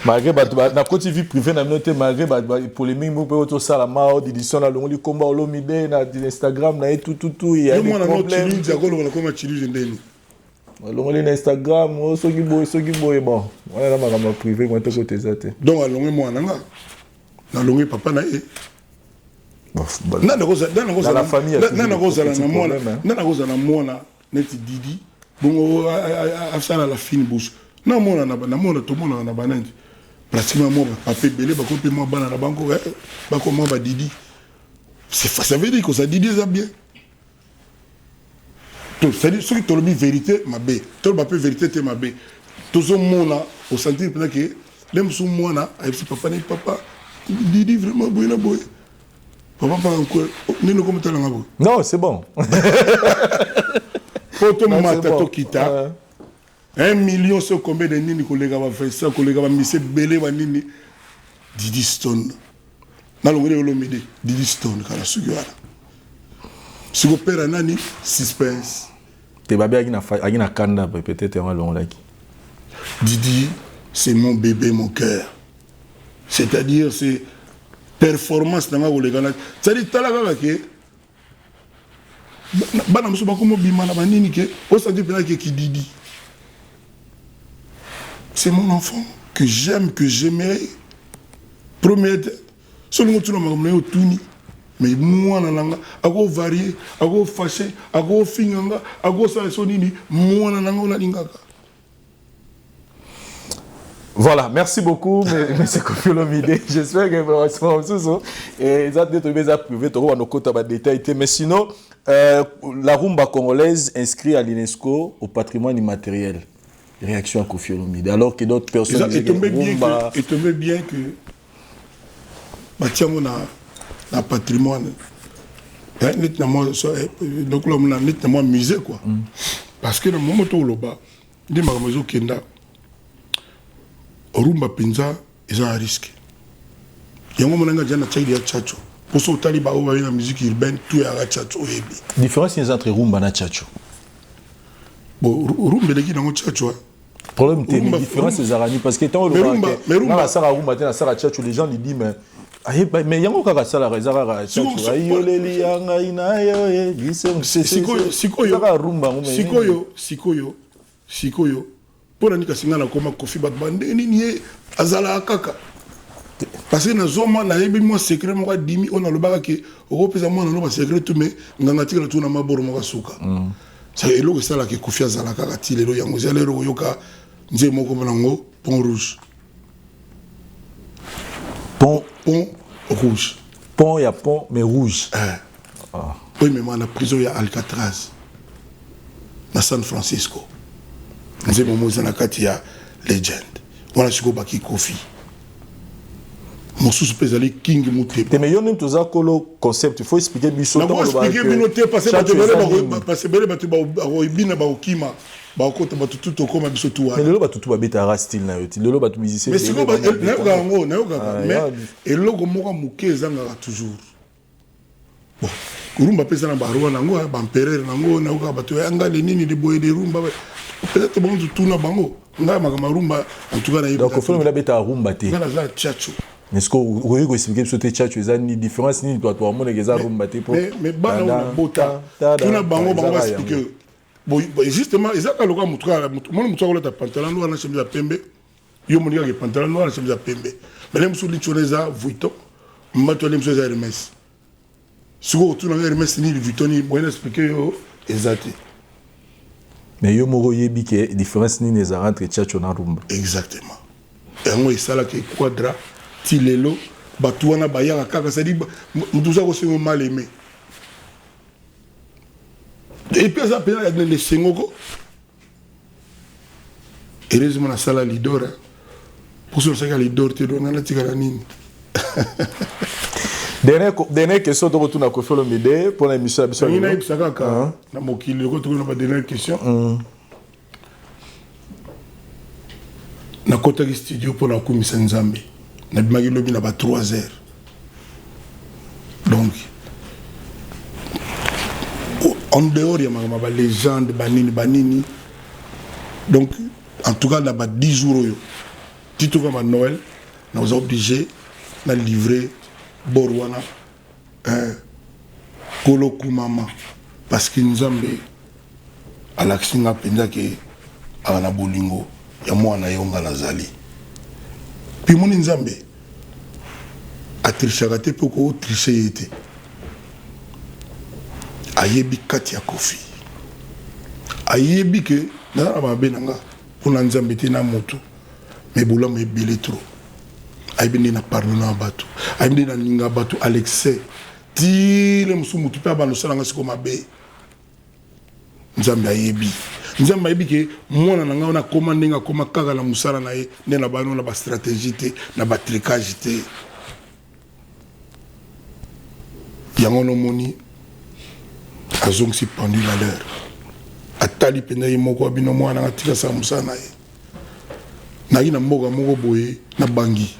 malgré na côté vie privée na noté malgré polémique mo pe to sala ma d'édition na longo li komba olomide na Instagram na tout il y a des problèmes il y a ko comme chili ndeni longo li na Instagram soki boy bon voilà la makambo privé moi to côté ça te donc longo moi na longo papa na na la famille na mona neti Didi bongo afsala la fine bouche na mona to mona na banandi pratiquement moi papa belé ba ko pe moi bana na banko ba ko moi ba Didi ça veut dire que ça Didi ça bien tout c'est dire ce qui tolobi vérité ma bé to ba pe vérité te ma bé to zo mona au sentir peut que même sous mona avec papa ni papa Didi vraiment boy papa pas encore ni no comme talanga boy non c'est bon Poto mata to kita 1 million so combien de nini kolega ba fait ça kolega ba mise belé ba nini Didi Stone na longole olomide Didi Stone kala sugiwala siko pera nani suspense te babe agina kanda peut-être en longolaki Didi c'est mon bébé mon cœur c'est-à-dire c'est performance na kolega na c'est-à-dire talaka ke bana muso bakomo bima na banini ke o senti pena ke ki Didi c'est mon enfant que j'aime que j'aimerais premier solo tu na makamna yo tuni mais moi na nanga ako varier ako fâché ako finganga ako sa sonini moi na nanga na lingaka. Voilà, merci beaucoup, M. Koffi Olomide. J'espère que vous et ça peut être privé, tu nos côtés de détails. Mais sinon, la rumba congolaise inscrite à l'UNESCO au patrimoine immatériel. Réaction à Koffi Olomide. Alors que d'autres personnes. Il tombait bien que Batiamo na patrimoine. Donc là, on a nettement musée quoi. Parce que dans le moment où on a dit que Kenda. Rumba pinza ils ont un risque. Yango monanga jana tchali ya chacho. Pour ça taliba ou la musique urbaine tout ya chacho ebi. Différence entre rumba na chacho. Bon rumba de qui dans chacho. Problème c'est la différence c'est zarani parce que tant rumba na sara rumba na sara chacho les gens lui disent mais yango kaka sala rezara chacho. Ayoleli yanga inayo sikoyo rumba sikoyo pour nika singana koma Koffi batbande nini azala kaka parce que na zoma na yebi moi secret mo dimi on a le baka ke opesa moi na no ba secret tout mais nganga tikala tout na maboro mo suka ça eloko sala ke Koffi azala kaka tilelo yango zalero yoka nze moko nango pont rouge pont ya pont mais rouge oui mais moi la prison ya Alcatraz na San Francisco nze momoza na kati ya legend wana siko baki Koffi mosusu pezali king mutepa te mais yo nem toza kolo concept il faut expliquer biso to ba expliquer binote parce que bele batu ba ibina ba okima ba okota batu tout okoma biso tu wana mais lelo batu tu ba beta style na yo ti lelo batu musicien mais siko ba na yoka mais eloko moko muke ezanga toujours bon rumba pesa na barua nango ba empereur nango na ko bato anga le nini de boye de rumba peut-être bon tout na bango nga makama rumba en tout cas na donc faut me beta rumba te nga la tchatcho est-ce que vous avez expliqué que c'était tchatcho ça ni différence ni toi toi mon que rumba te pour mais bana na bota tout na bango ba expliquer bon justement ezaka loka mutuka mon mutuka ko ta pantalon noir na chemise ya pembe yo monika ke pantalon noir na chemise ya pembe mais les musu lichoneza vuito mbato les musu za Hermès souvent tout na Hermès ni Vuitton ni bon expliquer yo exact mais yo moko yebi ke différence ni les entre tchatcho na rumba exactement et on esala ke quadra tilelo batu wana bayaka kaka ça dit mutuza ko se mal aimé et puis ça pena les sengoko heureusement na sala lidora pour ça que lidor te dona la tigara nini. Dernière question de retour à Kofi Olomide pour l'émission Abissal. Il y a une question. Na mokili ko to na dernière question. Na kota ki studio pour la komisa Nzambe. Na bimaki lobi na ba 3 heures. Donc en dehors il y a ma légende banini. Donc en tout cas, là-bas 10 jours, si tu vas à Noël, nous sommes obligés de livrer Borwana, Kolo Kumama, parce que nous avons à l'action à Pendake, à la Bolingo, il y a moi na Yonga Nazali. Puis mon Nzambe a triché pour qu'on triché. Ayebi Katia Kofi. Ayebi que, dans la Benanga, pour Nzambe te na moto mais boula me belé trop aibindi na pardonner bato aibindi na ninga bato Alexis ti le musumu tu pa ba no sala ngasi ko mabe Nzambe ayebi ke mwana na nga na commande nga koma kaka na musala na ye ne na bano na ba stratégie te na ba tricage te yango no moni azong si pendu à l'heure atali pena ye moko abino mwana nga tika sa musana ye na ina mboga moko boye na bangi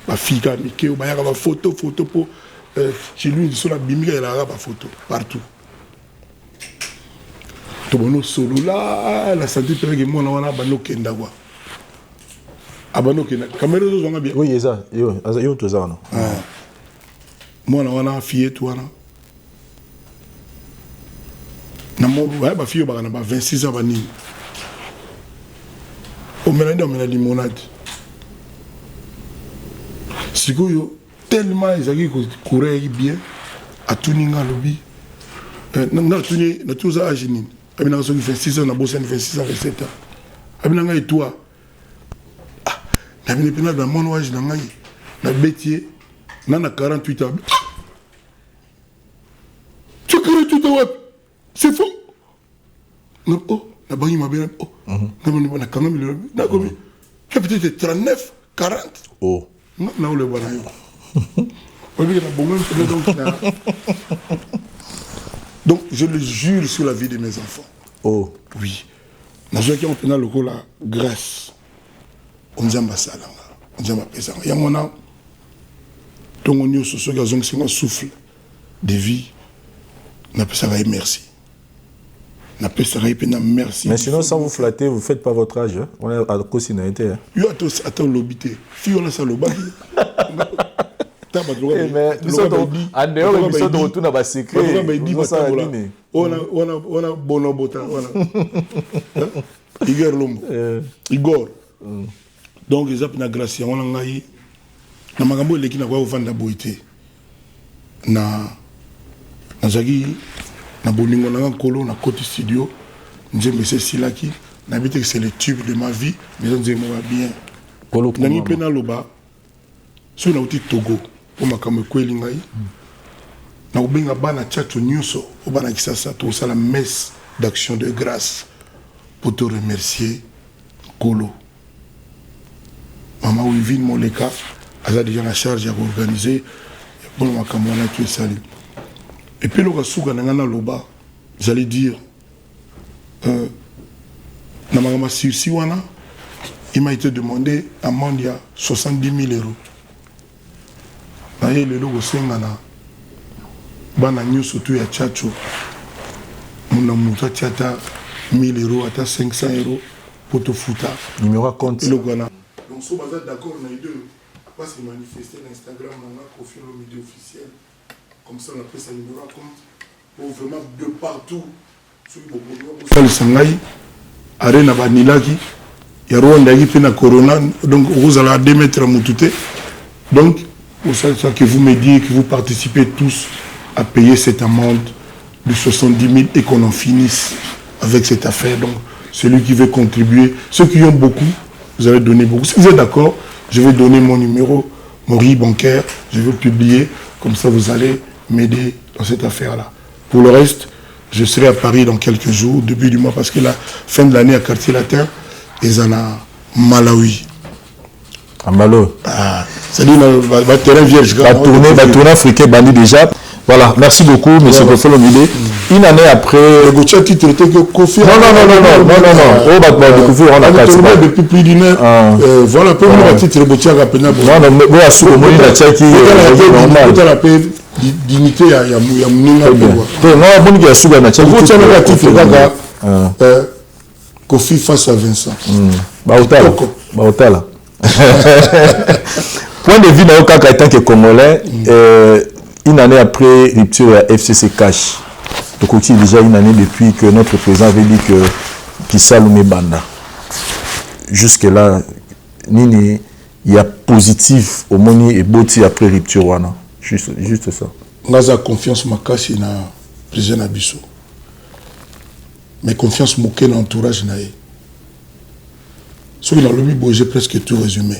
ba fika mikeo ba yaka ba photo pour chez lui sur la bimika il a ba photo partout to bono solo la santé pere mwana wana bano kenda kwa abano kenda caméra zo zonga bien oui ça yo to ça non mwana wana fille to wana na mo ba fille ba na ba 26 ans bani o mena limonade sikoyo tellement ils ont courir bien à tuninga lobby na tuni na tuza ajini abina so 26 ans na bossa 26 ans 27 ans abina ngai toi na bine pena da mon âge na ngai na betier na 48 ans tu crées tout toi c'est faux non oh na bangi mabena oh na quand même na comme peut-être 39 40 oh non le voilà yo donc je le jure sur la vie de mes enfants oh oui na zo qui on pena loko la grâce on nzamba salanga on nzamba pesa ya mona tongo nyoso so ga zong singa souffle de vie na pesa ga merci. Merci. Mais sinon, sans vous flatter, vous ne faites pas votre âge. Hein? On est à la cosinalité. Yo, attends, l'obité. Fille, on a ça, le bac. Mais nous sommes en dehors, nous sommes de retour dans le secret. On a bon bota. Igor Lombo. Igor. Donc, ils ont une grâce. On a eu. Na magambo eleki na kwa vanda boité. Na zagi. Na bolingo na nkolo na côté studio nzembe c'est silaki na bité que c'est le tube de ma vie mais nzembe va bien kolo na ni pena loba so na uti Togo pour makamwe kweli ngai na ubenga bana tchatcho nyuso obana kisasa to sala messe d'action de grâce pour te remercier kolo mama Wivine Moleka a déjà la charge à organiser pour makamwe na tu sali. Et puis, le Rasuga Nangana Loba, j'allais dire, Namagama Siwana, il m'a été demandé à Mandia 70 000 euros. Et le logo Sengana, bana nyo surtout ya chacho mona muta chata 1000 euros ata 500 euros pour te foutre numéro à compte le gana donc so baza d'accord na deux pas se manifester na Instagram na Kofi Olomide officiel comme ça on appelle ça numéro à compte pour vraiment de partout sur le sangai arena banilaki ya Rwanda qui fait na corona donc vous allez à 2 mètres à Moutouté donc pour ça que vous me dites que vous participez tous à payer cette amende de 70 000 et qu'on en finisse avec cette affaire. Donc, celui qui veut contribuer, ceux qui ont beaucoup, vous allez donner beaucoup. Si vous êtes d'accord, je vais donner mon numéro, mon riz bancaire, je vais publier, comme ça vous allez m'aider dans cette affaire-là. Pour le reste, je serai à Paris dans quelques jours, début du mois, parce que la fin de l'année à Quartier Latin, ils en ont Malawi. À Malo. Ah, c'est-à-dire, le terrain vierge. Va tourner africain, bandit déjà. Voilà, merci beaucoup, M. Kofi Olomide. Une année après. Le Gauthier qui traitait que Kofi. Non. Oh, bah, Kofi, on a pas. Depuis plus d'une heure. Voilà, peu de titre, le Gauthier a peine. Non, mais à ce moment, il a tchaki. Il a paix, dignité, il y a Mounina. Non, bon, il y a Souga, il a tchaki. Le Gauthier a titre, Kofi face à Vincent. Baotala. Point de vue dans le cas en tant que Congolais, une année après rupture à FCC Cash, donc aussi déjà une année depuis que notre président avait dit que Kisaloumé Banda. Jusque-là, il y a positif au Moni et Boti après rupture. Wana. Juste ça. Nous avons confiance dans le président Abisso. Mais confiance dans l'entourage. Ce qui est dans le but, j'ai presque tout résumé.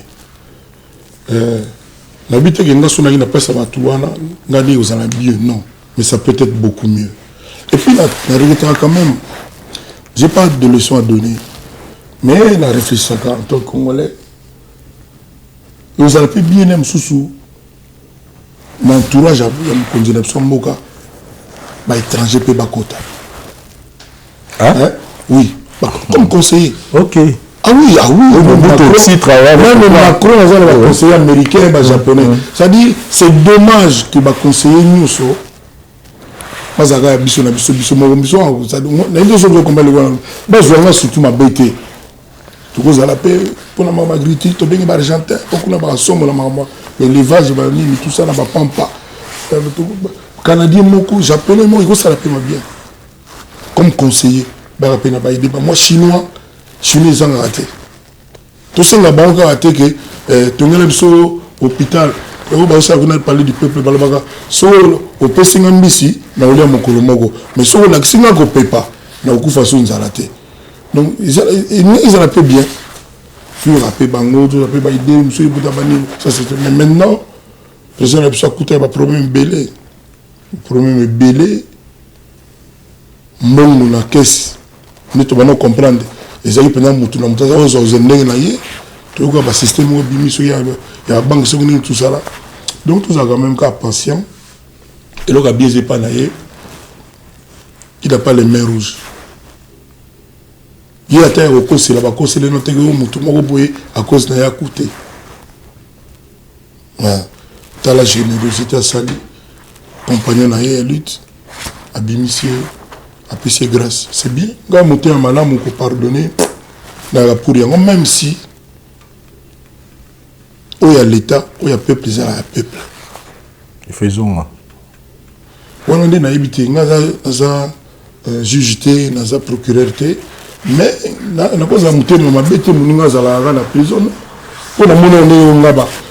La vie que n'a pas ça va tout non, mais ça peut être beaucoup mieux. Et puis la réalité quand même, j'ai pas de leçons à donner, mais la réflexion en tant que Congolais, vous avez pu bien aimer sous l'entourage à vous, étranger peut bakota. Oui, comme conseiller. Ok. Ah oui, Même Macron a un conseiller américain et japonais. C'est-à-dire, c'est dommage que le conseiller nous soit. Parce que surtout ma bête. Tout ça la paix pour la maman grité, tout bien argentin, pour la somme la maman, l'élevage, tout ça n'a pas pampa. Canadien moko, japonais moi, ça la paix bien. Comme conseiller, moi chinois. Chinois ont raté. Tout ça, la banque a raté que tu as l'hôpital, on va parler du peuple, au Pessinambisi, on a mon colomogo. Mais si on a ne peut pas, on a façon ils ont raté. Donc, ils ont raté bien. Puis, on a fait bango, on a fait baïdé, ça c'est. Mais maintenant, le président a coûté un problème belé. Le problème est belé. Mon la caisse, nous devons comprendre. Les gens qui ont un système il y a la banque, tout ça là. Donc tout ça quand même cas patient. Et là, il n'a pas les mains rouges. Il y a terre au cause là-bas, cause les notes à cause de la coûté. Tu as la générosité à saluer. Compagnon à lutte, à bimissier. Après c'est grâce, c'est bien. Quand on est malade, on peut pardonner. Même si il y a l'État, il y a peuple, il y a peuple. Et faisons. On est habité, on a jugé, on a procureur, mais on a pas monté, on a bêté, on a la prison. On a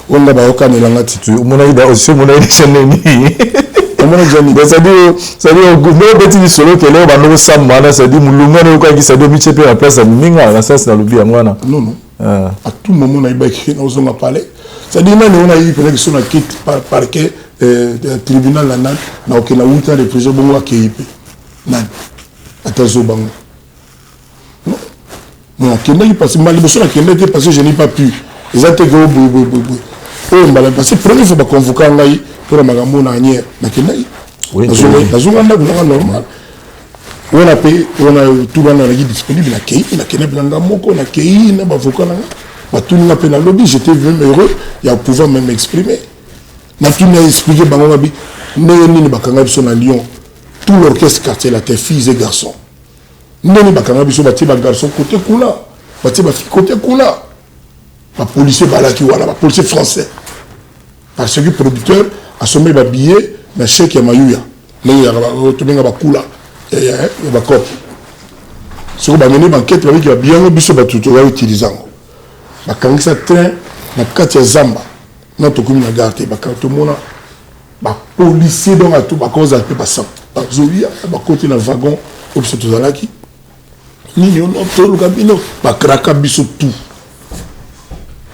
on a aucun élan attitude. On a aussi mon c'est-à-dire que solo que là on va c'est-à-dire mulunga ko qui ça doit micher la place à minga ça c'est dans le bien ngwana non à tout moment on a eu on a parlé c'est-à-dire on a eu peut-être sur la quitte parquet tribunal là na aucun outil de prison bon la qui nan attention bango non qui parce que mal besoin qui parce que je n'ai pas pu ils ont été gros oh mal parce que premier faut pas convoquer ngai pour la magambo na nier na kenai oui normal on a payé on a tout dans la disponible na kei na kenai blanga moko na kei na bavoka na ba tout na pena lobby j'étais vraiment heureux il y a pouvoir même m'exprimer na tout n'a expliqué bango babi Nini bakanga biso na Lyon. Tout l'orchestre quartier là, tes filles et garçons. Nini bakanga biso bati ba garçon côté kuna. Bati ba fille côté kuna. Ba policier balaki wala, ba policier français. Parce que le producteur a sommé ba billet na chèque ya mayuya. Nini ya ba tobenga ba kula. Ya ba cop. Si vous avez une enquête, vous avez bien obligé de utiliser. Vous avez un train, vous avez un zamba. Vous avez un garde, vous avez un policier, vous avez un cause de passant. Vous avez un côté dans le wagon, vous avez un qui. Vous avez un kraka biso tout.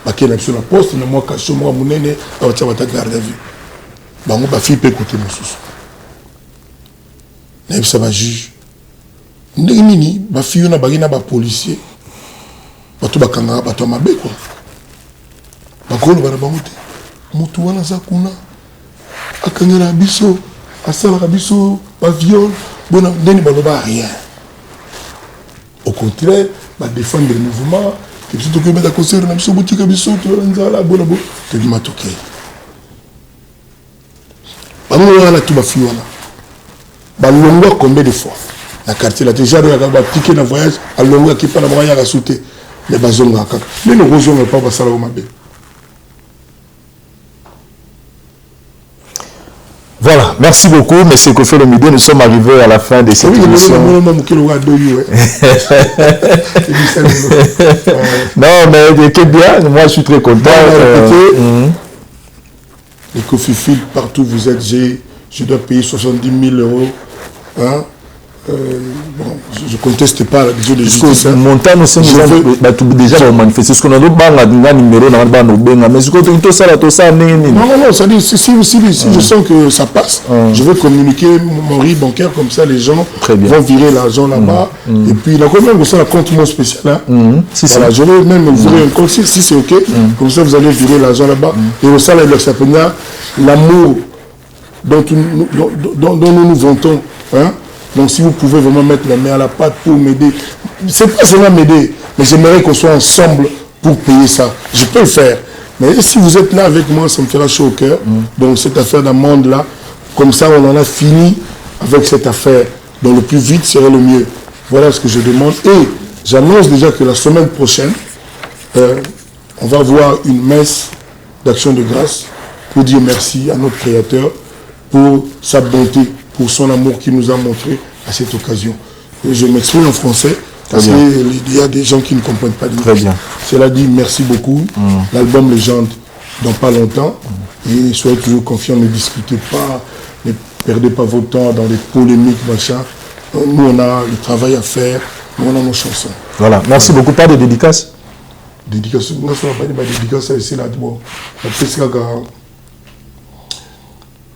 Vous avez un poste, vous avez un cachot, vous avez un garde à vue. Vous avez un fille écouter mon sous. Vous avez un juge. Nini ba fiyo na bagina ba policier bato bakanga bato mabe quoi bakolo bana bangote mutu wana za kuna akangela biso asala biso ba viol bona ndeni baloba rien au contraire ba défendre le mouvement que surtout que ba concert na biso boutique biso to nzala bona bo te di matoke ba mo wana tu ba fiyo wana ba longwa combien de fois la quartier là déjà il y a un piqué dans voyage à l'onga qui pas la moyen à sauter les bazonga kaka mais le rosion n'est pas ça là au mabé. Voilà, merci beaucoup, monsieur Kofi Olomide. Nous sommes arrivés à la fin de cette émission. Non, mais c'est bien, moi je suis très content. Les Kofi Fil, partout où vous êtes, je dois payer 70 000 €. Hein? Bon, je ne conteste pas la vision de justice. Montant, nous déjà manifester. Ce qu'on a dit, numéro, mais ce qu'on ça, non, ça dit, si je sens que ça passe, je vais communiquer mon riz bancaire, comme ça les gens vont virer l'argent là-bas. Et puis, il y a quand même un compte mon spécial. Hein. Voilà, je vais même ouvrir un compte, si c'est OK, comme ça vous allez virer l'argent là-bas. Et au sein de ça l'amour dont nous nous vantons. Hein. Donc si vous pouvez vraiment mettre la main à la pâte pour m'aider, c'est pas seulement m'aider, mais j'aimerais qu'on soit ensemble pour payer ça. Je peux le faire. Mais si vous êtes là avec moi, ça me fera chaud au cœur. Donc cette affaire d'amende là, comme ça on en a fini avec cette affaire. Donc le plus vite serait le mieux. Voilà ce que je demande. Et j'annonce déjà que la semaine prochaine, on va voir une messe d'action de grâce pour dire merci à notre Créateur pour sa bonté, pour son amour qu'il nous a montré à cette occasion. Et je m'exprime en français parce qu'il y a des gens qui ne comprennent pas. Très bien. Cela dit, merci beaucoup. L'album Légende dans pas longtemps. Et soyez toujours confiants, ne discutez pas, ne perdez pas votre temps dans les polémiques, machin. Nous, on a le travail à faire, nous, on a nos chansons. Voilà, merci beaucoup. Pas de dédicace? Dédicace, moi, je ne pas de dédicace, c'est là, bon.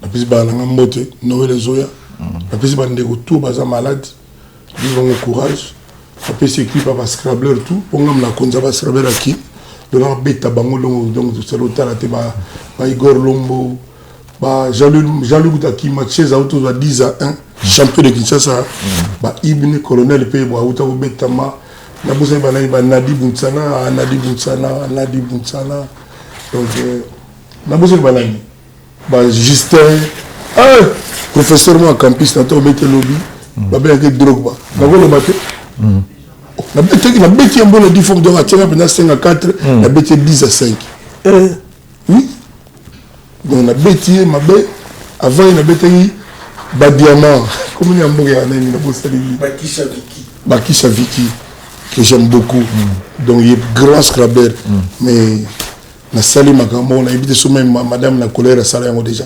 La piste ba la ngamote Noël Zoya la piste ba ndeko tout baza malade disons courage la piste équipe ba scrabler tout pour ngam la konza ba scrabler aki de la beta bango donc c'est l'hôtel te ba Igor Lombo ba Jean-Luc Taki match za auto za 10-1 champion de Kinshasa ba Ibn colonel pe ba auto beta ma na bosa ba na Nadi Buntsana donc na bosa ba na Justin, professeur moi campus na to bete lobby, ba be avec drogue ba. Ba le maté. La bête un bon le forme de la tienne pendant 5 à 4, la bête 10 à 5. Oui. Donc la bête ma bête avant la bête ba diamant. Comme il y a un bon gars na bossa Bakisha Viki que j'aime beaucoup. Donc il est grand scrabber mais na sali makambo on a évité sur même madame la colère à salaire déjà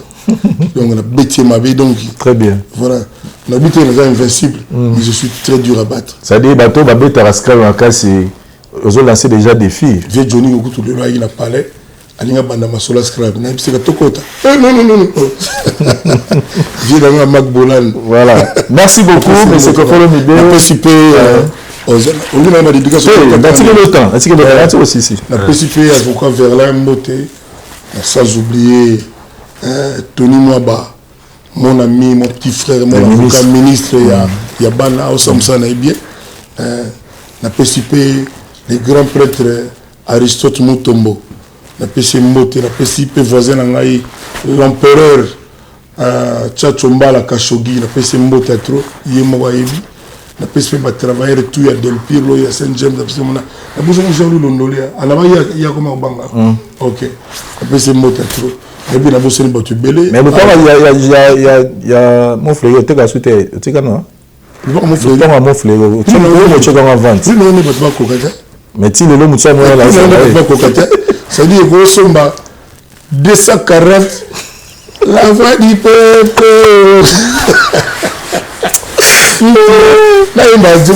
donc on a bêté ma vie donc très bien voilà on a bêté les invincibles mais je suis très dur à battre ça dit bateau ba bêta rascal en cas c'est ils ont lancé déjà des filles j'ai Johnny au tout le là il a parlé alinga banda masola scrap na c'est que tokota non j'ai dans ma Mac Bolan voilà merci beaucoup monsieur Kofi Olomide participer on a ma dédicace le temps aussi ici la participer avocat Verlin Moté sans oublier Tony Mwaba mon ami mon petit frère mon avocat ministre il y a bana au Samson et bien la participer les grands prêtres Aristote Mutombo la participer Moté la participer voisin l'empereur Tchatchomba la Khashoggi na pese mbota trop yemo wa yebi na pese ba travailler tout ya Del Pirlo ya Saint James na pese mona na bozo ngolu londolia ana ba ya koma banga OK na pese mbota trop et puis na bozo ni batu belé mais pourquoi il y a mon frère te ga souté tu kana mon frère tu me tu dans la vente oui non pas ko kata mais tu le mu tsa mo la pas ko kata ça dit go somba 240 la voix du peuple. Là, il m'a dit,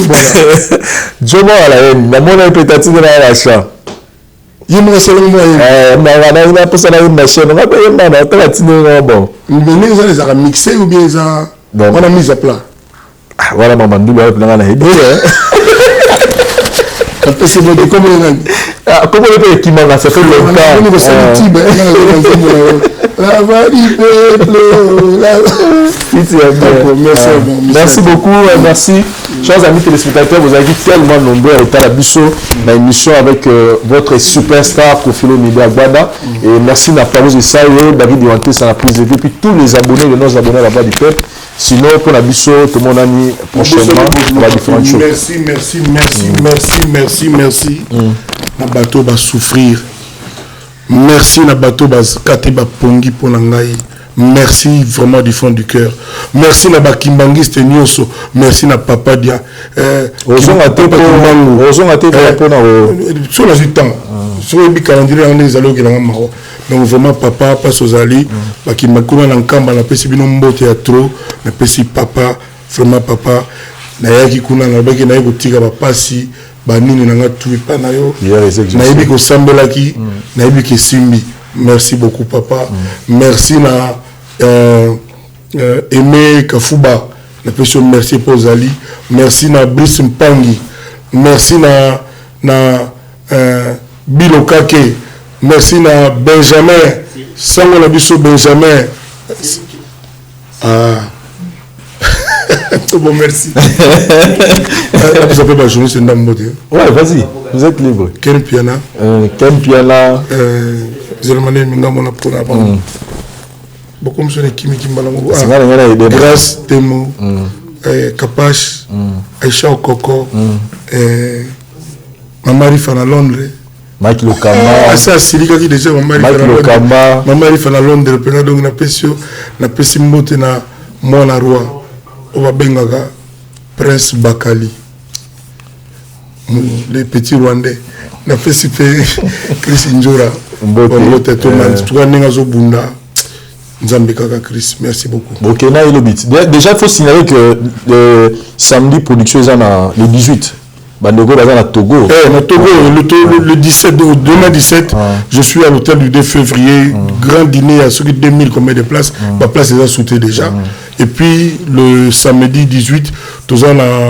je m'en vais à la haine. La monnaie peut-être dans l'achat. Il m'a dit, on a pas ça dans une machine. On a pas eu mal. On a tiré bon. Mais les a mixé ou bien ça. On a mis à plat. Ah, voilà, maman, nous l'avons dans la haine. C'est bon, comment on peut qui m'a fait longtemps. La voix du peuple. Merci beaucoup, merci. Chers amis téléspectateurs, vous avez vu tellement nombreux à l'état Bisso, dans l'émission avec votre superstar Koffi Olomide Agbada. Et merci à Parouze Esayo, David Diwanté, ça a pris et puis tous les abonnés, les non-abonnés à la voix du peuple. Sinon, pour la Bisso, tout le monde a mis prochainement on va différentes choses. Merci. Na bateau va souffrir. Merci na bateau va kate ba pongi pour ngai. Merci vraiment du fond du cœur. Merci na ba kimbangiste nyoso. Merci na papa dia. Ozon a été pour na sur le temps. Sur le calendrier on les allo na maro. Donc vraiment papa passe aux ali ba kimakuna na nkamba na pesi bino mbote ya trop na pesi papa vraiment papa na yaki kuna na baki na yotika ba pasi banini nanga tué pas na yo nayebi ko sambelaki nayebi ke simbi. Merci beaucoup papa. Merci na Aimé Kafuba na person merci pour Zali. Merci na Brice Mpangi. Merci na Bilokake. Merci na Benjamin Sango na biso Benjamin. Bon, merci. Vous appelez ma journée, c'est une dame mode. Ouais, vas-y, vous êtes libre. Ken Piana. Ken Piana. Zermané Minga Mona Pona. Beaucoup de gens qui m'ont dit Grâce, Temo, Kapache, Aïcha Okoko, Mamari Fana Londres. Mike Lokamba. Ça, c'est lui qui déjà Mamari Lokamba. Mamari Fana Londres. Donc, na pesi mbote na Mona Roi. Oba Bengaga, Prince Bakali, les petits Rwandais, na fait super Chris Njora, merci beaucoup. Ok, déjà il faut signaler que le samedi production est le 18. Bandogo à Togo. Le 17, demain 17, je suis à l'hôtel du 2 février, grand dîner à celui de 2000 combien de places, ma place est sautée déjà. Et puis le samedi 18, tous en à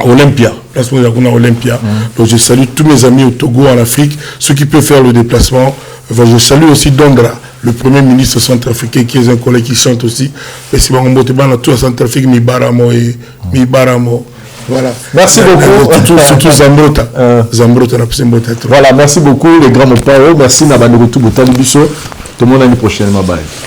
Olympia, place Olympia. Donc je salue tous mes amis au Togo, en Afrique, ceux qui peuvent faire le déplacement. Enfin, je salue aussi Dondra, le premier ministre centrafricain qui est un collègue qui chante aussi. Et si on monte dans tout Centrafrique, Mibaramo et Mibaramo. Voilà. Merci beaucoup. Surtout Zambrota. Zambrota, voilà, merci beaucoup les grands mots. Merci Nabandou Boutali Bisso. Tout le monde l'année prochaine. Bye bye.